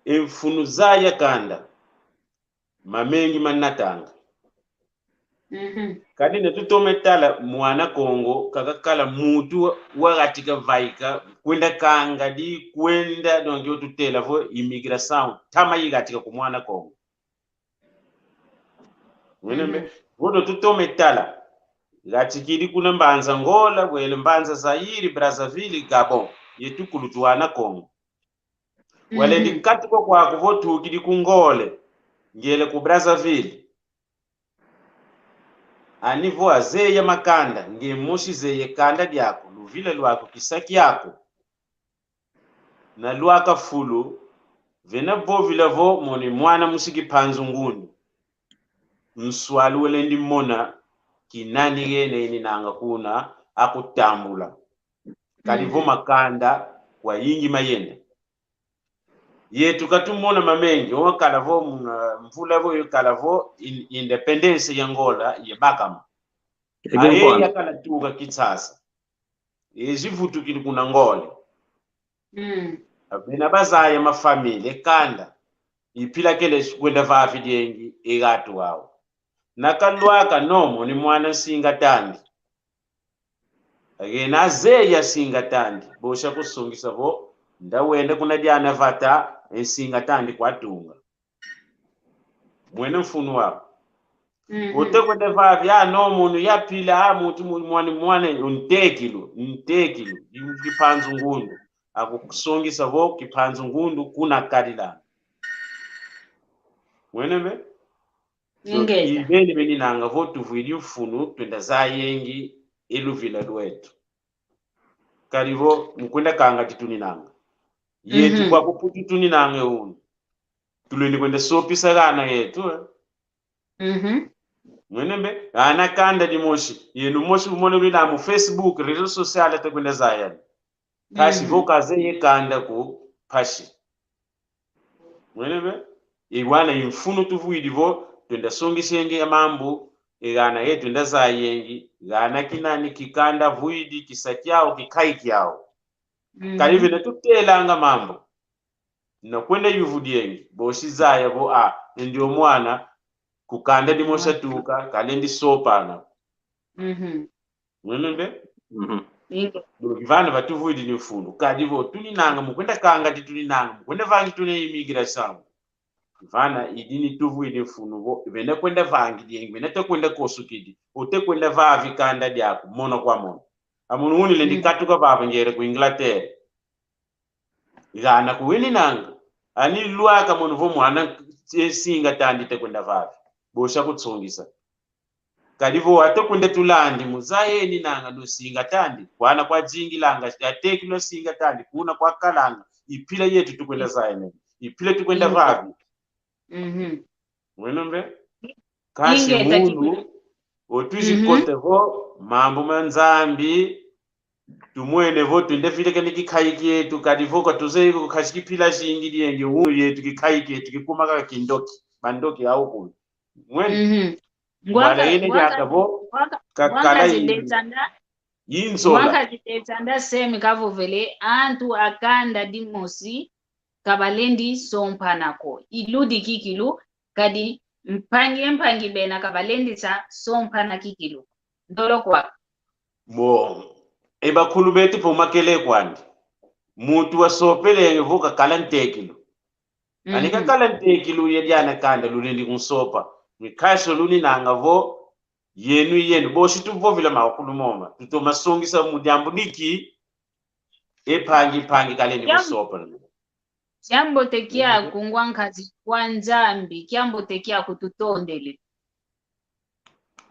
emfunu zaya kanda mamengi manatanga kadi ne tutometala mwana Kongo kakakala mutu wagatika vaika kwenda kanga di kwenda donjo tutela vo immigration tama yigatika ku mwana Kongo mwenembe vodo tutometala gatikiri kuna mbanza Ngola wele mbanza Zaire Brazzaville Gabon yetukulu wana Kongo wale ndikatuko kwa kuvotu kidi kungole ngele ku Brazzaville anivo azeya makanda nge moshi zeye kanda dyako luvile lwako kisaki yako na lwaka fulu vena bovila vo moni mwana musiki panzu nguni mswalu wele ndi mona kinani gene ini nanga kuna akutambula kalivo makanda kwa yingi mayende yetu katumona mamengi wakala vo mvula vo yakala vo independence ya Angola ye bakama ahe yakala tuga kitsasa ezivutu kili kuna Angola abena bazaya mafamily kanda ipila kele kwenda vavi diengi egatu wao nakalwaka nomo ni mwana singa tandi agena zeya singa tandi bosha kusungisa vo ndawende kuna diana vata singa tandi kwatunga mwene mfunu wao ote kwenda vavi ya nomo ya pila mutu mwana untekilu kipanzu ngundu akukusungisa vo kipanzu ngundu kuna kadila mwenebe so ibeni beni nanga vo tuvili ufunu twenda za yengi eluvila lwetu kalivo mkwenda kanga tituni nanga yetu kwa kuputi tuni nanga unu tulweni kwenda sopisa gana yetu mwenebe ana kanda di moshi yenu moshi umone wina mu Facebook rezo sociale te kwenda za yani kashi vo kaze ye kanda ku pashi mwenebe iwana imfunu tuvuidi vo twenda songisenge ya mambo igana yetu twenda za yengi gana kinani kikanda vuidi kisakyao kikai kyao kalive na tutelanga mambo na kwenda yuvudi yengi boshi zaya vo ndio mwana kukanda di mosha tuka kalendi sopana mwenebe Vana vatuvuidi ni mfunu kadivo tuni nanga mukwenda kanga tituni nanga mukwenda vangi tuni imigira sangu vana idini tuvuidi mfunu vo vene kwenda vangi diengi vene te kwenda kosukidi ote kwenda vavi kanda diaku mono kwa mono amunu uni lendi katuka vava njere ku Inglaterra gana kuwini nanga ani luaka mono vo mwana singa tandi te kwenda vavi bosha kutsungisa kadivo ate kwenda tulandi muzaye ni nanga no singa tandi kwana kwa jingi langa ateki no singa tandi kuna kwa kalanga ipila yetu tukwenda zaye ipila tukwenda vavi mwenombe kasi mundu otuji kote vo mambo manzambi tumwene vo twende vile kene kikaiki yetu kadivo kwa tuze kukashiki pila shingi dienge umu yetu kikaiki yetu kikumaka kindoki bandoki au kuni mwene Mwaka zidetanda semi kavo vele antu akanda dimosi kabalendi sompanako iludi kikilu kadi mpangi bena kabalendi sa sompana kikilu ndolo kwa eba kulubeti po makele kwandi mutu wa sopele vuka kalantekilu anika kalantekilu yediana kanda lulendi kunsopa mikasho luni nanga vo yenu boshi tuvo vile makulumoma tutoma songisa mujambo niki pangi kalendi kusopa jambo tekia kungwankazi kwanzambi jambo tekia kututondele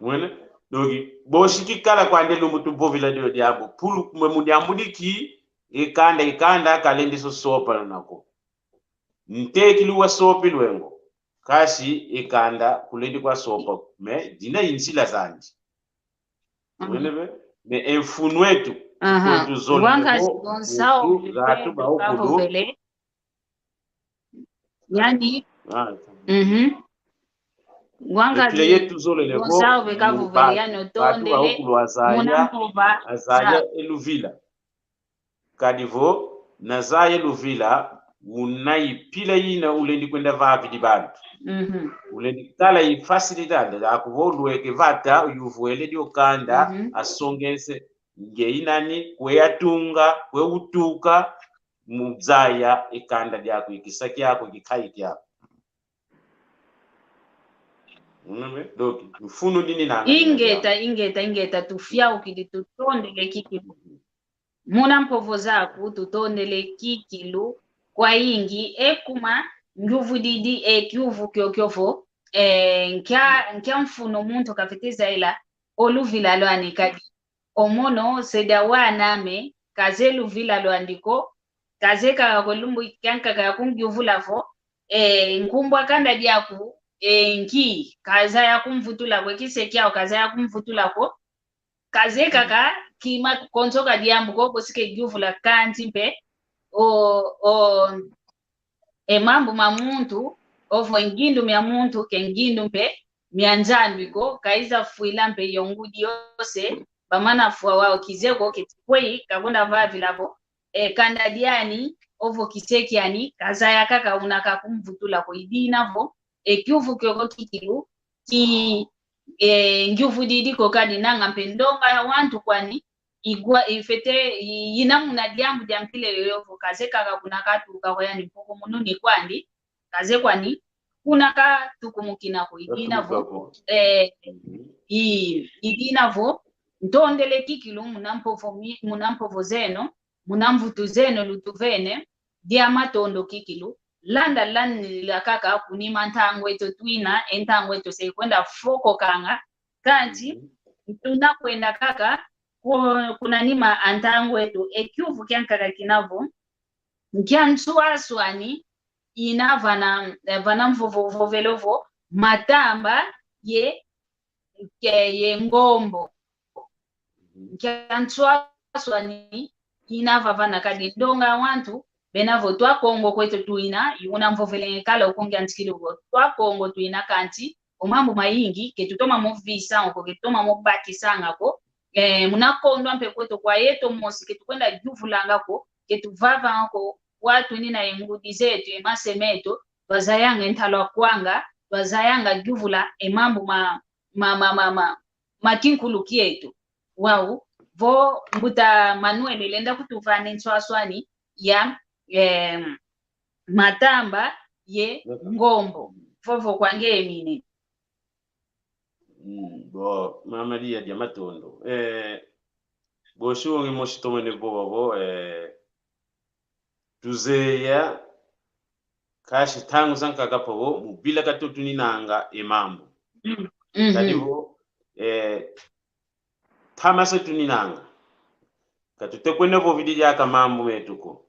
mwene dogi boshi kikala kwande lumu tuvo vile dio diabo pulu mujambo niki ikanda kalendi sopa nako ntekilu wa sopi lwengo kashi ikanda kulendi kwa sopa me dina insila zanji mwenebe me enfunu wetu kwetu zoni gatu baukulu yani wangazi yetu zole lego azaya eluvila kadivo nazaya eluvila unaipila yina ulendi kwenda vavi di bantu ulendi kala i facilitande akuvolweke vata uyuvuele dio kanda asongese ngeinani kweyatunga kweutuka muzaya ikanda diako ikisaki yako kikai kyako doki mfunu dini nanga ingeta tufya ukidi tutondele kikilu muna mpovo zaku tutondele kikilu kwa ingi ekuma nguvu didi ekyuvu kyokyovo nkya mfuno muntu kafitiza ila oluvila lwani kadi omono seda waname kaze luvila lwandiko kaze kakolumbu kyanka kakungyuvulavo nkumbwa kanda diaku nki kaza yakumvutula kwe kisekyao kaza yakumvutula ko kaze kaka kima konsoka diambu ko bosike gyuvula kanti mpe mambo mamuntu ovo ngindu mya muntu kengindu mpe myanzambiko kaiza fuila mpe yongudi yose bamana fuwa wao kizeko kitikwei kakunda vavi lavo kandadiani ovo kiseki yani kazaya kaka unaka kumvutula ko idinavo ekyuvu kyoko kikilu ki ngyuvu didi ko kadi nanga mpendonga ya wantu kwani igwa ifete yinamuna diambu diampile yoyovo kaze kaka kunaka tuka yani mpoko mununi kwandi kaze kwani kunaka tukumukina ko idinavo idinavo ntondele kikilu munampovo zeno munamvutu zeno lutuvene dia matondo kikilu landa la kaka kunima ntangwe to twina entangwe to se kwenda foko kanga kanti tunakwenda kaka kuna nima antangwe to ekyuvu kyankaka kinavo nkyansuaswani inavana vana mvovo velovo matamba ye ngombo nkyansuaswani inava vana kadi ndonga wantu benavo twa Kongo kwetu tuina yuna mvovele kala ukonga ntikilo twa Kongo tuina kanti omambo mayingi ketutoma mu visa oko ketutoma mu bakisanga ko munakondwa mpe kwetu kwa yeto mosi ketukwenda juvulanga ko ketuvava ko watu nina engudi zetu emasemeto bazayanga entalo kwanga bazayanga juvula emambo makinkulu kietu wao vo mbuta Manuel lenda kutuvana nswaswani ya matamba ye ngombo vovo kwange mine bo mama dia dia matondo bo shongi moshitomene bobo tuzeya kashi tangu zanka gapo mubila katutu ninanga emambo kadivo tamase tuninanga katutekwene bo vidi yaka mambo metuko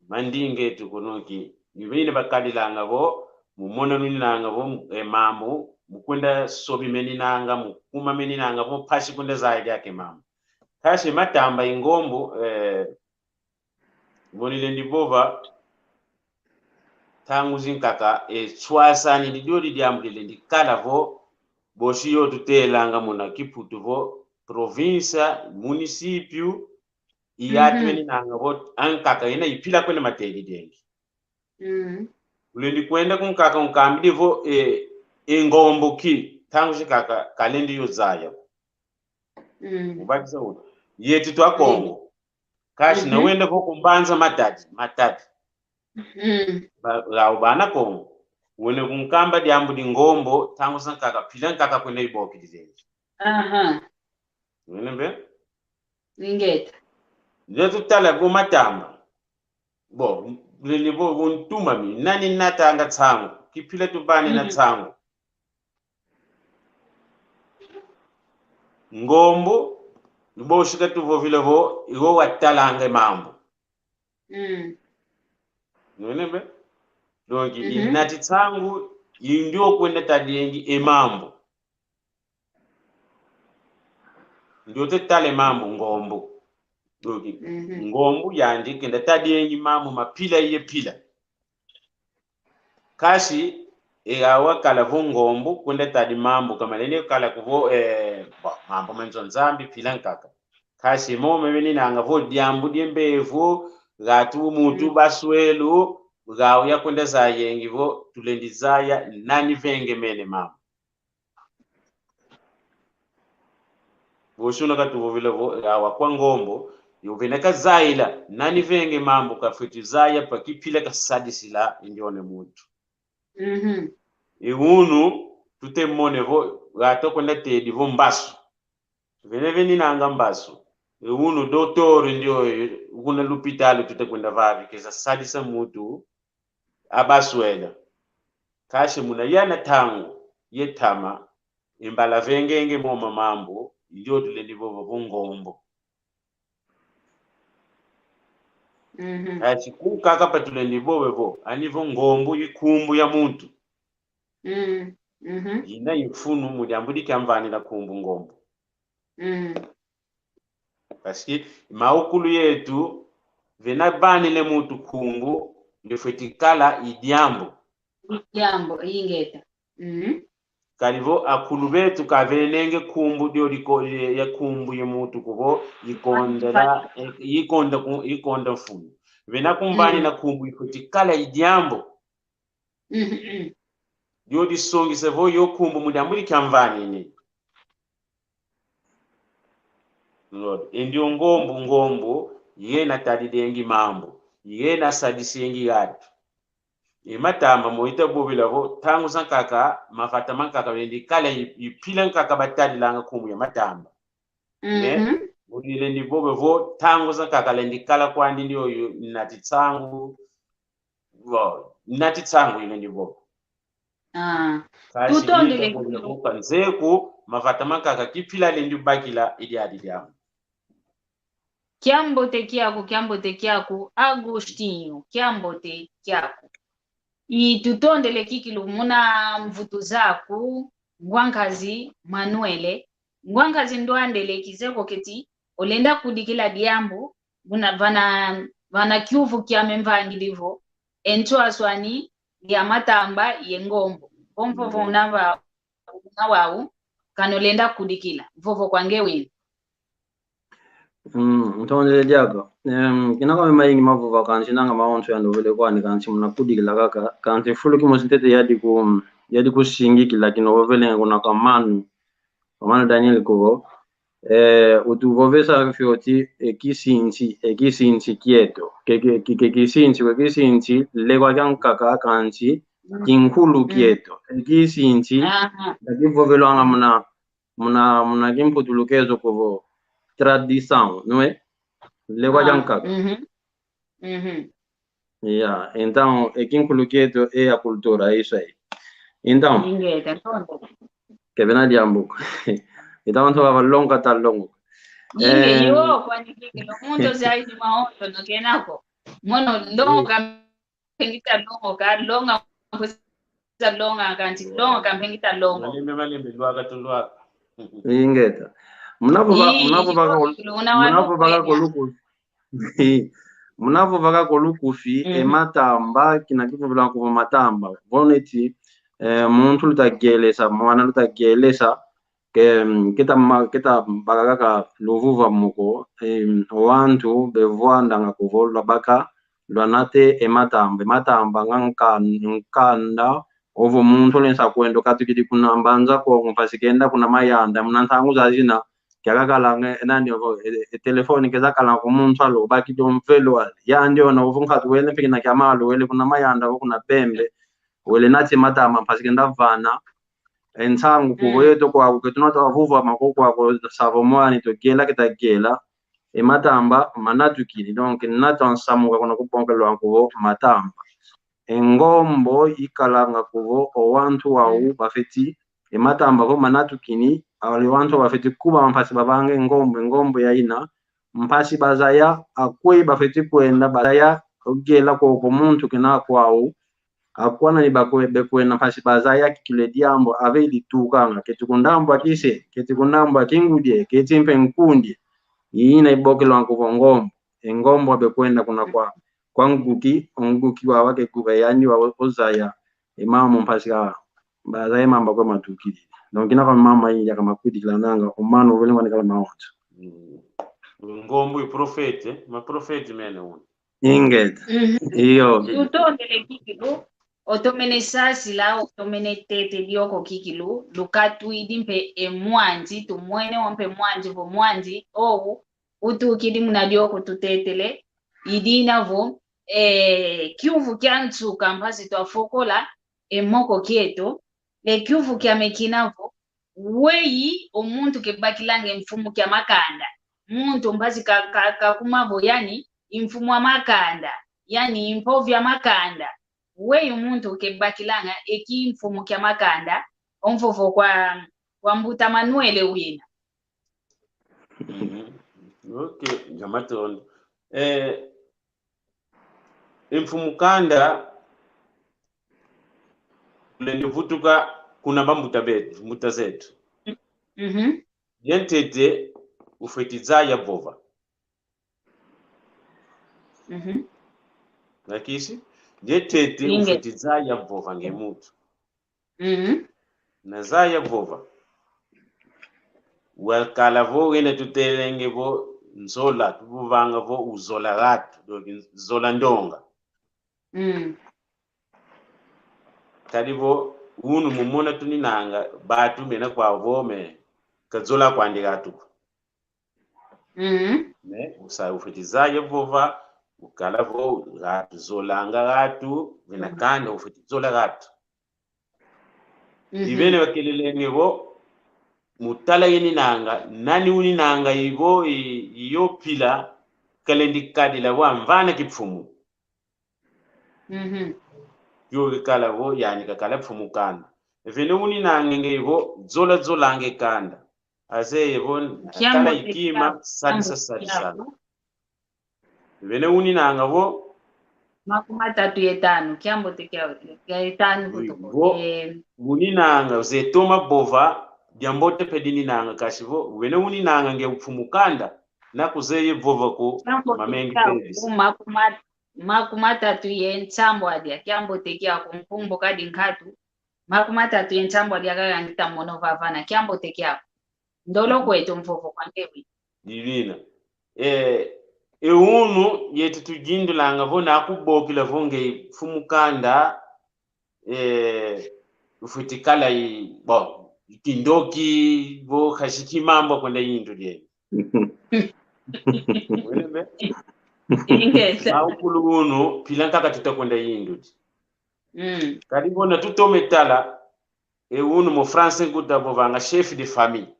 mandinge tukonoki nibine bakadilanga bo mumona nuninanga bo emambo mukwenda sobi meninanga mukuma meninanga bo pashi kwenda zaidi yake mambo kashi matamba ingombo bonile ndibova tangu zinkaka swasani ndidiodi diambile ndikala vo boshiyo tutelanga muna kiputu vo province municipio iyatweni nanga vo ankaka ina ipila kwenda matedi dengi ulendi kwenda kunkaka unkambidi vo ingombo ki tangu zikaka kalendi yozaya ubakisa uno yetu twa Kongo kashi na wenda vo kumbanza matati la ubana Kongo wene kunkamba diambu di ngombo tangu sankaka pila nkaka kwenda iboki dizengi wene mbe Lingeta yetu tala go matamba bo lele bo untuma mi nani natanga tsangu kipila tubani na tsangu ngombo bo shika tuvo vile vo iwo watalanga mambo nene donc inati tsangu indio kwenda tadiengi emambo ndio tetale mambo ngombo donc ngombo yandi kenda tadiengi mambo mapila ye pila kashi egawa kala vo ngombo kwenda tadi mambo kama lene kala kuvo mambo menzo nzambi pila nkaka kashi mo mebeni nanga vo diambu diembevu gatu mutu baswelu gawo yakwenda zayengi vo tulendizaya nani venge mene mama voshuna katuvo vile vo gawa kwa ngombo yoveneka zaila nani venge mambo kafitizaya pakipile kasadisila indione mutu iunu tutemone vo gato kwenda tedi vo mbasu veneveni nanga mbasu iunu doktori ndio kuna lupitalo tutekwenda vavi kesa sadisa mutu abaswela kashi muna yana tangu yetama imbala vengenge moma mambo ndio tulendi vo ngombo kashi kukaka patulendi vo anivo ngombo yikumbu ya muntu ina ifunu mudiambudi kamvani la kumbu ngombo kashi maukulu yetu venabani le mutu kumbu ndifetikala idiambo ingeta kalivo akulu betu kavenenge kumbu dio liko ya kumbu ya mutu kubo ikonda funu vena kumbani na kumbu ikuti kala idiambo yo di songi sevo yo kumbu mudambuli kamvani ni Lord endio ngombo yena tadidengi mambo yena sadisengi yatu imatamba moita bobila vo tangu sankaka mafata mankaka wendi kala ipilan kaka batadi langa kumbu ya matamba udile ndi bobe vo tangu sankaka lendi kala kwandi ndio natitsangu ile ndi bobe tutondele nzeku mafata mankaka kipila lendi bakila idi adidiamu Kiambote kyako Agostinho kiambote kyako itutondele kikilu muna mvutu zaku ngwankazi Manuele ngwankazi ndwandele kizeko keti olenda kudikila diambo buna vana kyuvu kyamemvangilivo ento aswani ya matamba yengombo pompo unava wau kanolenda kudikila vovo kwange wini Mtondele diago kinaka maingi mavuva kanchi nanga maonto yando vele kwani kanchi munakudikila kaka kanchi fulu kimositete yadi kushingikila kino vele kuna kamanu Daniel Kogo utuvovesa fioti ekisinchi kieto kisinchi legwa kaka kanchi kinkulu kieto ekisinchi dakivovelwanga muna kimputulukezo kovo tradição, não é? Leva janka. Yeah, então é quem coloqueto é a cultura, é isso aí. Então, que vem de Ambuco. Então tu vai longa tá longo. Yo quando que o mundo sai de uma onda no que nako. Mono longa pengita longa coisa longa kanti longa pengita longa. Malembe lwaga tulwaga. Ingeta. Munavovaka kolukufi ematamba kinakivovela kuva matamba voneti muntu lutagelesa mwana lutagelesa kita bakaka luvuva muko wantu bevwanda kuvo lwabaka lwanate ematamba nkanda ovo muntu lensa kwendo katukiti kunambanza ko mpasikenda kuna mayanda munantangu zazina kyakakala nandi telefoni kezakala kumuntu alo bakito mfelo ya ndio na uvunkhatu wele mpikina kyamalo wele kuna mayanda kuna bembe wele nati matama mpasikenda vana entsangu kuweto kwa kutunata wavuva makoko kwa savomwani to gela kitagela ematamba manatukili donc natansamuka kuna kuponkelwa kuvo matamba engombo ikalanga kuvo owantu wau bafeti ematamba ko manatukini ali wantu bafeti kuba mpasi babange engombo ya ina mpasi bazaya akwe bafeti kwenda bazaya ogela ko muntu kina kwau akwana ni bekwena mpasi bazaya kikile diambo ave litukanga ketikundambo akise ketikundambo akingudie ketimpe nkundi ina ibokelwa kuvo engombo bekwenda kuna kwa nguki wa wake kuba yani wa ozaya imamu mpasika bazaye mamba kwa matukili donc ina kama mama hii kama kudikila nanga umano vile ngani kala maonto ngombo profete ma profete mene un inget iyo utondele kikilu otomene sasi la otomene tete dioko kikilu lukatu idimpe emwanzi tumwene wampe mwanzi vo mwanzi ou utukidi munadioko tutetele idinavo kyuvu kyantsuka mpasi twafokola emoko kieto le kyuvu kyamekinavo weyi omuntu kebakilange mfumu kya makanda muntu mpasi kakumavo yani imfumu wa makanda yani impovya makanda weyi omuntu kebakilanga eki mfumu kya makanda omfofo kwa mbuta Manuele wina. Okay, jamatondo Infumukanda lendivutuka kuna mbuta zetu yentete ufetiza ya vova nakisi yentete ufetiza ya vova ngemutu na za ya vova wakala vo wene tutelenge vo nzola tubuvanga vo uzola gatu zola ndonga kadivo unu mumona tuninanga batu mena kwa vome kazola kwandi gatu ne usa ufitizaye vova ukala vo gatu zolanga gatu vena kanda ufitizola gatu ibene wakelele nivo mutala yeni nanga nani uni nanga ivo iyo pila kalendi kadila wa mvana kipfumu yo kala vo yani kakala pfumu kanda vene uni nanga ngevo zola nge kanda aze ivo kala ikima sadisa vene uni nanga vo makuma tatu yetano kiambo tekia yetano kutuko uni nanga ze toma bova diambote pedini nanga kashivo wene uni nanga nge upfumukanda na kuzeye vova ku mamengi pevis makuma tatu yentambo adia kiambo tekia kumkumbo kadi nkatu makuma tatu yentambo adia kaya ngita mono vavana kiambo tekia ndolo kwetu mvovo kwangewi divina unu yetu tujindu langa vona akubokila vonge fumukanda ufutikala bo kindoki vo khashiki mambo kwenda yindu je welembe ingeza ukulu pilanta katuta kwenda yindu kadi bona tutometala unu mo français guda bovanga chef de famille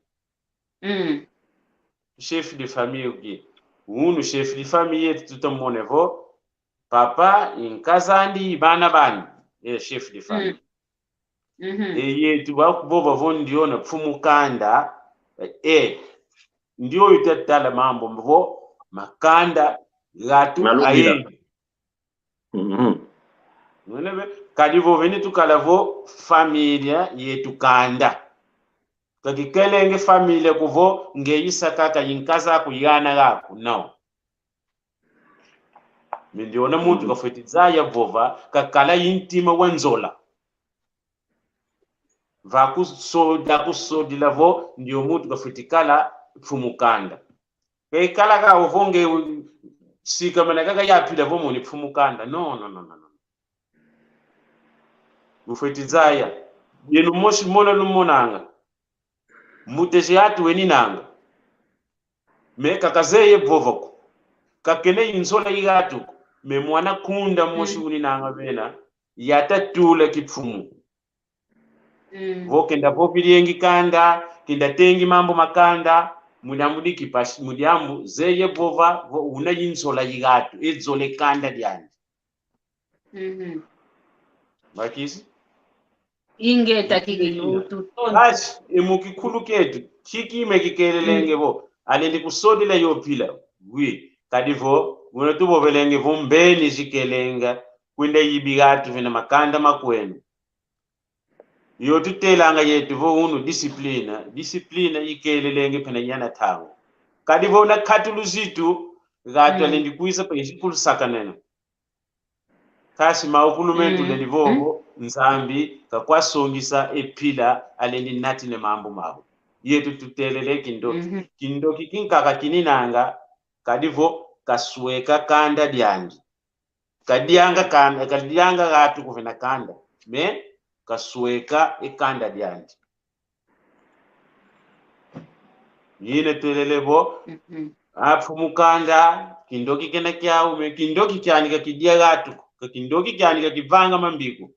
chef de famille uki unu chef de famille yetu tutamonevo papa inkazandi bana bani chef de famille yetu bakubova vo ndiona pfumukanda ndio itatala mambo mvo makanda gatu ayendi nonebe kadivo veni tukala vo familia yetu kanda kakikelenge familia kuvo ngeyisa kaka yinkaza kuyana gaku no mindiona muntu kafetidzaya vova kakala yintima wanzola vakusoda kusodila vo ndio muntu kafutikala pfumukanda kala ka uvonge sika mana kaka yapila vo muni pfumukanda no ufetizaya yenu moshi mona lumonanga muteje atu weni nanga me kakazeye vovoko kakene insola yigatu me mwana kunda moshi uni nanga bena yatatula kipfumu voke ndapopiliengi kanda kindatengi mambo makanda mudyambudiki pashi mudyambu zeye vova vo una yinsola yigatu edzole kanda dyandi makisi ingeta kikilutu basi emukikulu ketu kikime kikelelenge vo alendi kusodila yopila wi kadivo muna tubobelenge vo mbeni zikelenga kwenda yibigatu vina makanda makwenu yo tutelanga yetu vo unu disciplina ikelelenge pena nyana tango kadivo na katuluzitu gatu alendi kuisa pa isikulu sakanena kasi maukulumentu lendi vovo nzambi kakwasongisa epila alendi nati ne mambo mabo yetu tutelele kindoki kinkaka kininanga kadivo kasweka kanda dyandi kadianga gatu kuvena kanda me kasweka ekanda dyandi yine telelebo apfumukanda kindoki kena kyaume kindoki kyanika kidia gatu kindoki kyanika kivanga mambiku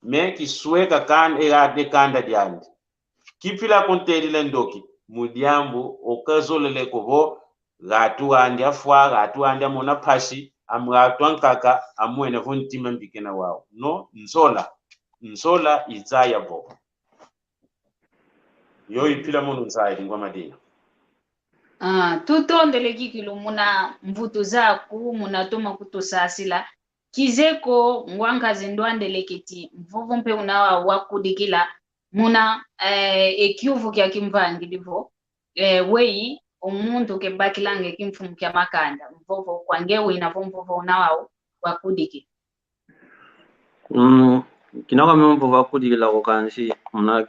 me kisweka kanda dyandi kipila kontelile ndoki mudyambu okazolele kuvo gatu andi afwa gatu andi amona pashi amgatu ankaka amwene vo ntima mbikena wao no nzola izaya vo yo ipila munu nzaya ngwa madina tutondele kikilu muna mvutu zaku munatoma kutusasila kizeko ngwankazi ndwandele kiti mvuvu mpe unawa wakudikila muna ekyuvu kya kimvangi divo wei omuntu kebakilange kimfumu kya makanda mvovo kwangewe inavo mvovo unawa wakudiki kinaka mvovo wakudikila kukansi muna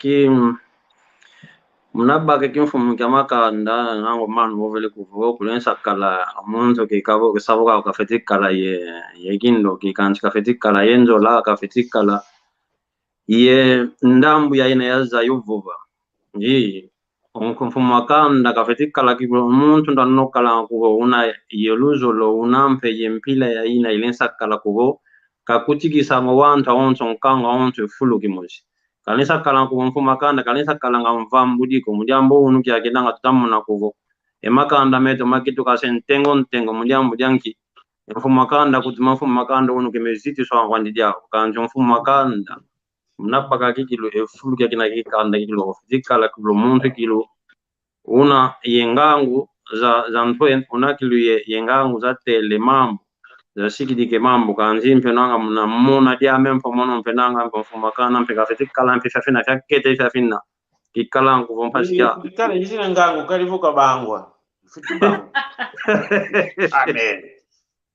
Mnabake kimfumu kya makanda nango manu movele kuvuo kulensa kala munzo kikavo kisavuka kafetikala ye kindo kikanchi kafetikala yenzola kafetikala ye ndambu ya ina yaza yuvuva nji mfumu makanda kafetikala kiblo umuntu ndanokala kuvo una yeluzolo unampe yempila ya ina ilensa kala kuvo kakutikisa ngo wantu onso nkanga onso fulu kimoji kanisa kala ku mfuma kanda kanisa kala nga mvambudiko mujambo unu kya kinanga tutamuna kuvo emakanda meto makitu kasentengo ntengo mujambo janki mfuma kanda kutuma mfuma kanda unu kemeziti so ngwandi jao kanjo mfuma kanda mnapaka kikilo efulu kya kina kikanda kilo zikala kilo muntu kilo una yengangu za ntwe una kilo yengangu za tele mambo zasikidike mambo kanzi mpenanga mna mona dia mempo mono mpenanga mfuma kana mpeka fetikala mpesa fina kakete fina kikala nguvompasikia kikala yisina ngangu kalivuka bangwa fitibangwa amen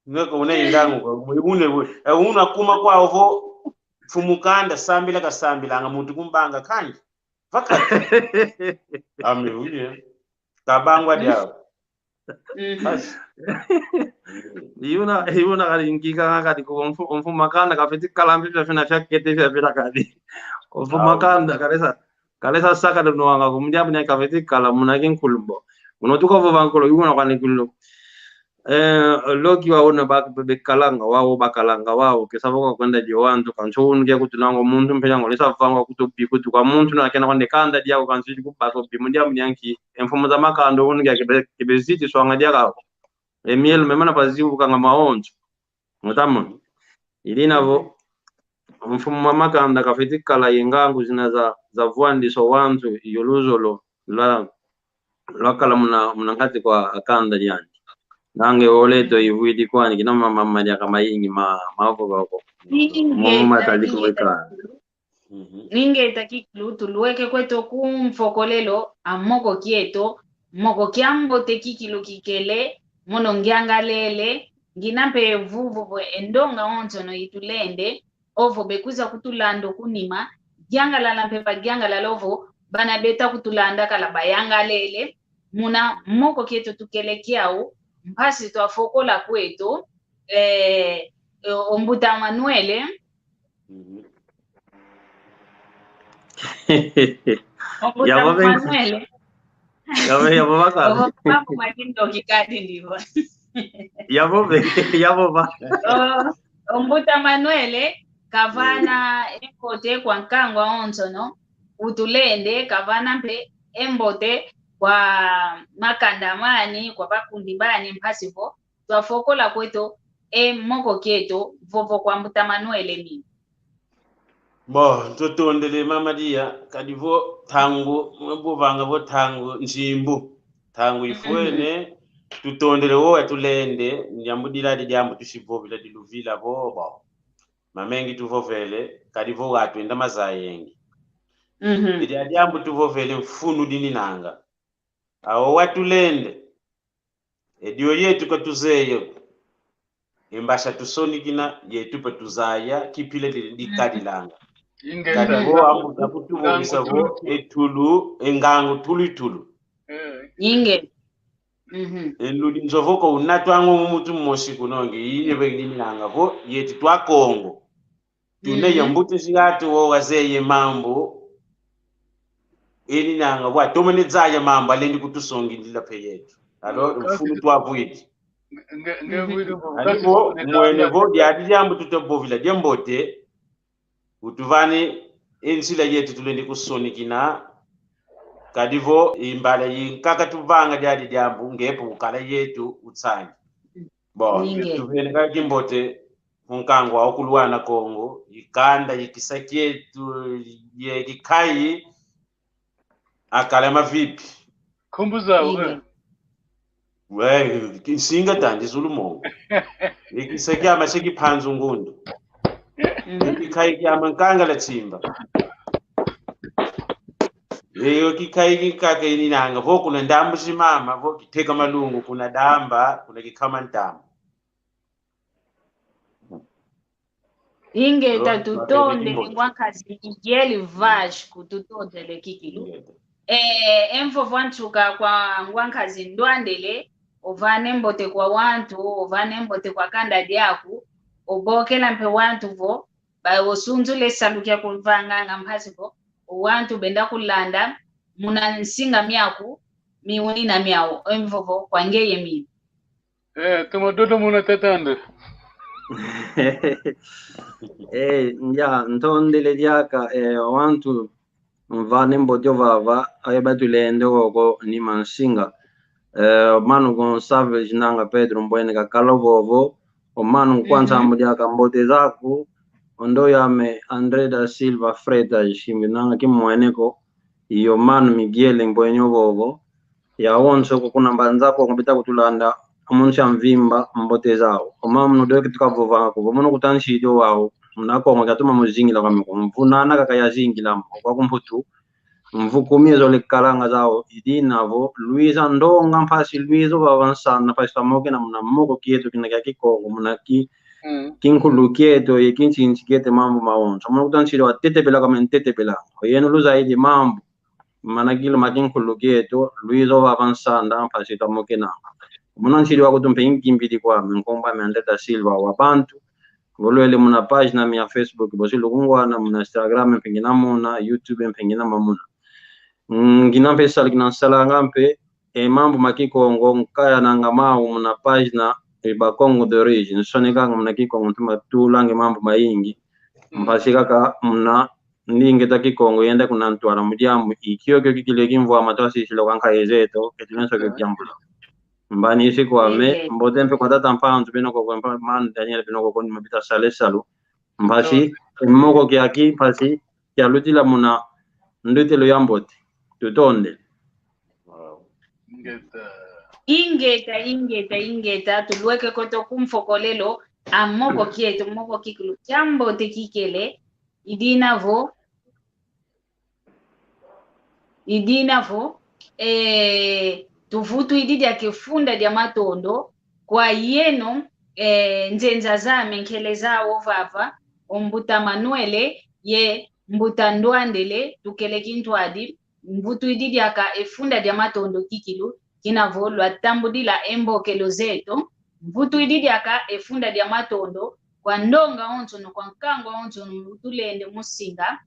ngako una ingangu una kuma kwa ovo fumukanda sambila kasambila nga muntu kumbanga kanji vakati amen uye kabangwa dia Iuna kali ngika kati ko mfuma kanda kafetikala mpesa fina kakete fina kadi mfuma kanda kalesa saka no wanga kumjambo nya kafetikala munakin kulbo unotuko vovankolo yuna kwani kullo loki waona bekalanga wao bakalanga wao kesaboko kwenda jowantu kanchunu kya kutunango muntu mpenyango lesa vangwa kutopi kutu kwa muntu na kena kwande kanda dia kanchiji kubato bimujambo nyanki emfumo za makando unu kya kibeziti swanga dia kao emiel memana pazibu kanga maonjo mutamu ilinavo mfumo makanda kafetikala yengangu zina za vuandi so wantu yoluzolo la kala muna kwa akanda jani nange oleto ivuidi kwani kina mama ya kama yingi maavo bako mama taliko weka ninge takiklu tuluweke kweto kumfokolelo amoko kieto moko kiambo tekikilo kikele mono ngyangalele nginampe vuvu endonga onto no itulende ovo bekuza kutulando kunima gyangala mpepa gyangala lovo bana beta kutulanda kala bayangalele muna moko kieto tukelekiao mpasi twafokola kwetu ombuta Manuele ombuta Manuele ya baba hapo makindo kikadi ndivyo ya baba ombuta Manuele kavana embote kwa nkangwa onsono utulende kavana mpe embote kwa makandamani kwa bakundi bani mpasivo twafokola kwetu moko kieto vovo kwa mbuta Manuele mimi bo totondele mama dia kadivo tangu mbuvanga vo tangu njimbu tangu ifuene tutondele wo atulende nyambudira di jambo tushivovila diluvila bo mamengi tuvovele kadivo watu enda mazayengi idi jambo tuvovele mfunu dini nanga awo watulende ediyo yetu katuzeye imbasha tusonikina yetu patuzaya kipile dikadilanga kadivo amu takutuvovisa vo etulu engangu tulu inge enludi nzovoko unatwangu mumutu mmoshiku nonge iye begini nanga vo yetu twa Kongo tune yambuti zingatu wo wazeye mambo eni nanga bwa tomene dzaya mambo alendi kutusongindila pe yetu alo mfunu twavwiti alipo mwene vo diadi jambo tutobovila dembote utuvani ensila yetu tulendi kusonikina kadivo imbala yinkaka tuvanga diadi jambo ngepo ukala yetu utsanyi bo tuvene ka kimbote unkangwa okulwana Kongo ikanda yikisaki yetu yekikai akalema vipi kumbuza we singa tandi zulumo ikisaki amasheki phanzu ngundu ikikai kyama nkanga la chimba leyo kikai kikake ini nanga vo kuna ndambu shimama vo kiteka malungu kuna damba kuna kikama ntambu inge tatutonde ngwakazi igeli vash kututondele kikilo Emvo vanchuka kwa ngwankazi ndwandele ovane mbote kwa wantu ovane mbote kwa kanda diaku obokela mpe wantu vo ba osunzule salukia kulvanga mphasivo wantu benda kulanda muna nsinga miaku miuni na miao emvovo kwa ngeye mimi tumadodo muna tatanda ya ntondele diaka wantu mvane mbote vava ayebatu lende woko ni mansinga manu Gonçalves nanga Pedro mbwene kakalo vovo omanu kwanza diaka mbote zaku ondo yame André da Silva Freitas shimbinanga kimweneko iyo manu Miguel mbwenyo vovo ya wonso kuna mbanzako kupita kutulanda amunsha mvimba mbote zao omamu nudoke tukavova ko bomono kutanshito wao mnako ngatuma muzingi la kamiko mvunana kakayazingi la kwa kumputu mvukumie zole kalanga zao idinavo Luisa ndonga mpasi Luiso bavansana pasi tamoke na mnamoko kieto kinaka kiko mnaki kinkulu kieto yekinchi nchikete mambo maonzo mwana kutanshito watete pela kama ntete pela oyeno luza idi mambo manakilo makinkulu kieto Luiso bavansana pasi tamoke na munanchili wakutumpe inkimbili kwa mkomba meandeta Silva wabantu volwele muna pagina mi ya Facebook bosilo kungwana muna Instagram pengina muna YouTube pengina mamuna nginampe salikina salangampe mambo makikongo nkaya nangamao muna pagina ba Congo d'origine sonika muna kikongo ntuma tulange mambo maingi mpasika ka muna ninge takikongo yenda kuna ntwala mujambo ikiyokyo kikile kimvwa matwasi silo kanka yezeto ketinenso kyo jambo mbani isi kwame mbote mpe kwa tata mpanzu bino kwa manu Daniel bino kwa mabita sale salu mbasi mmoko kiaki pasi kia lutila muna ndutilo yambote tutonde ingeta tuluweke koto kumfokolelo amoko kieto moko kikulu kyambote kikele idinavo tuvutu ididi ya kifunda dia matondo kwa yeno nzenza zame nkele zao vava ombuta Manuele ye mbuta ndwandele tukele kintwadi mvutu ididi aka efunda dia matondo kikilu kinavo lwa tambudila embokelo zeto mvutu ididi aka efunda dia matondo kwa ndonga ontono kwa nkango ontono mutulende musinga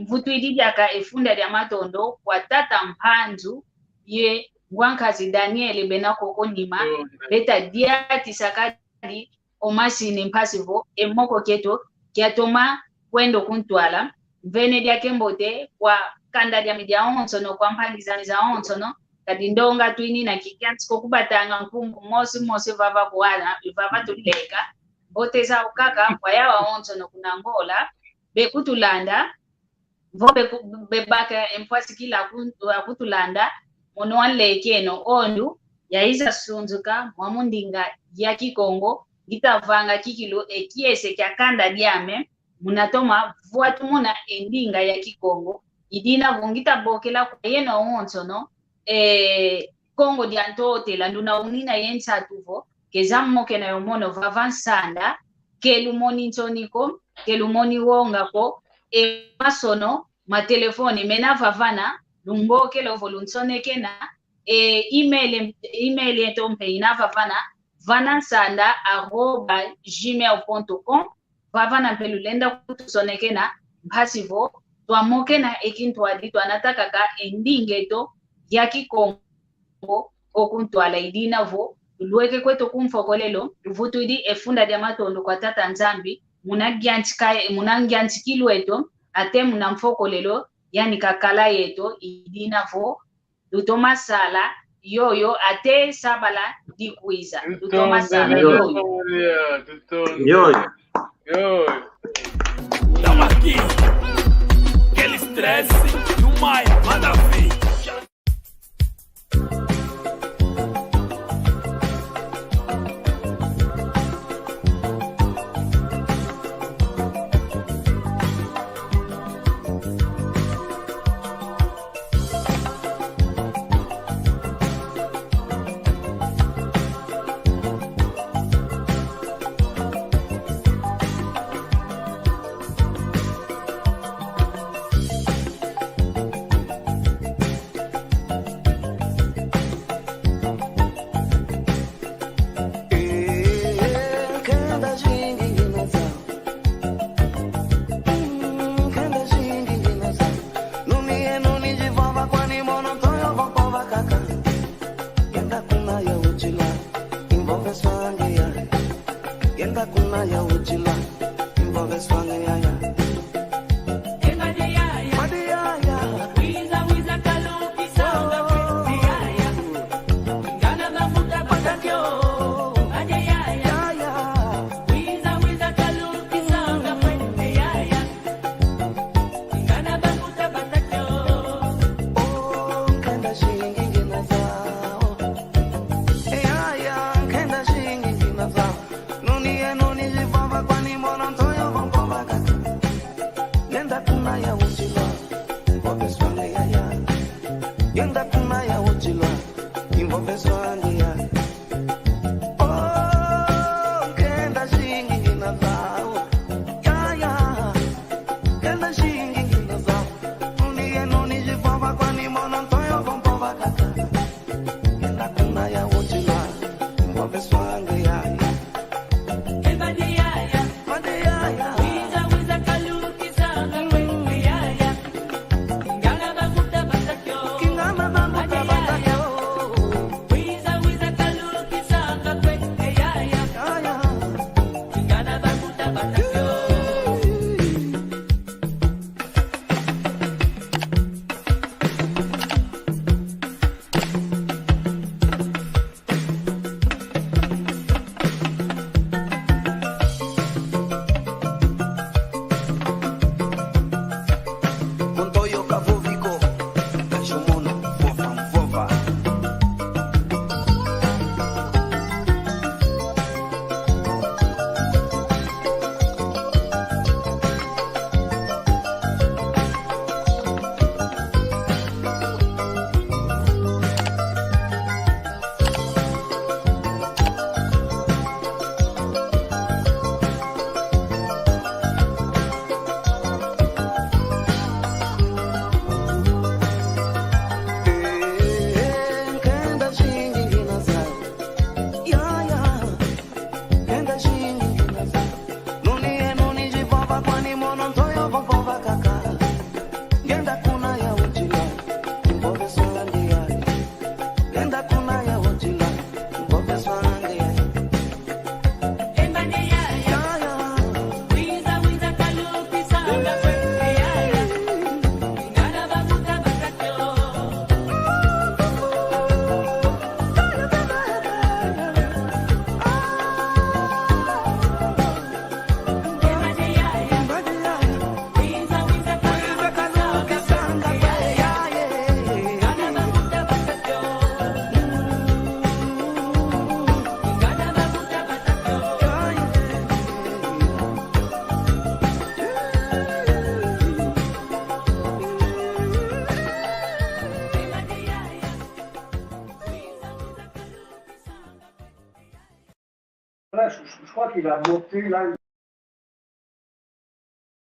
mvutu ididi aka efunda dia matondo kwa tata mpanzu ye ngwankazi Daniel benako konima beta diati sakadi omasini mpasivo emoko keto kiatoma kwendo kuntwala vene dia kembote kwa kanda dia media onsono kwa mpangizani za onsono kadi ndonga twini na kikiantiko kubatanga nkungu mosi vava kuana vava tuleka bote za ukaka kwa yawa onsono kuna ngola bekutulanda vobe bebaka empwasi kila kutulanda mono wanlekeno ondu yaiza sunzuka mwamundinga ya kikongo gitavanga kikilo ekiese kya kanda diame munatoma vuatu muna endinga ya kikongo idina vungita bokela kwa yeno onsono kongo diantote landuna unina yensa tuvo kezammo kena yomono vavansanda kelumoni ntoniko kelumoni wongako masono matelefoni mena vavana lumboke lo voluntsoneke na email yetompe inavavana vanansanda@gmail.com vavana pelulenda kutusoneke na mpasivo twamoke na ekintwadi twanataka ka endingeto ya kikongo okuntwala idinavo luweke kwetu kumfokolelo vutu idi efunda dia matondo kwa tata nzambi munangyantikilweto ate munamfokolelo yani kakala yeto idinavo lutoma sala yoyo ate sabala dikuiza lutoma sala yoyo Tamo aqui, aquele estresse e o Maia, manda ver. Yenda kuna ya uchila Imbobe swange yaya Yenda kuna ya uchila Imbobe swange yaya Kenda shingi ngina zao Yaya Kenda shingi ngina zao Nunie nuni jifava kwa ni mona ntoyo kompova kaka Yenda kuna ya uchila Imbobe swange yaya Je crois qu'il a monté là.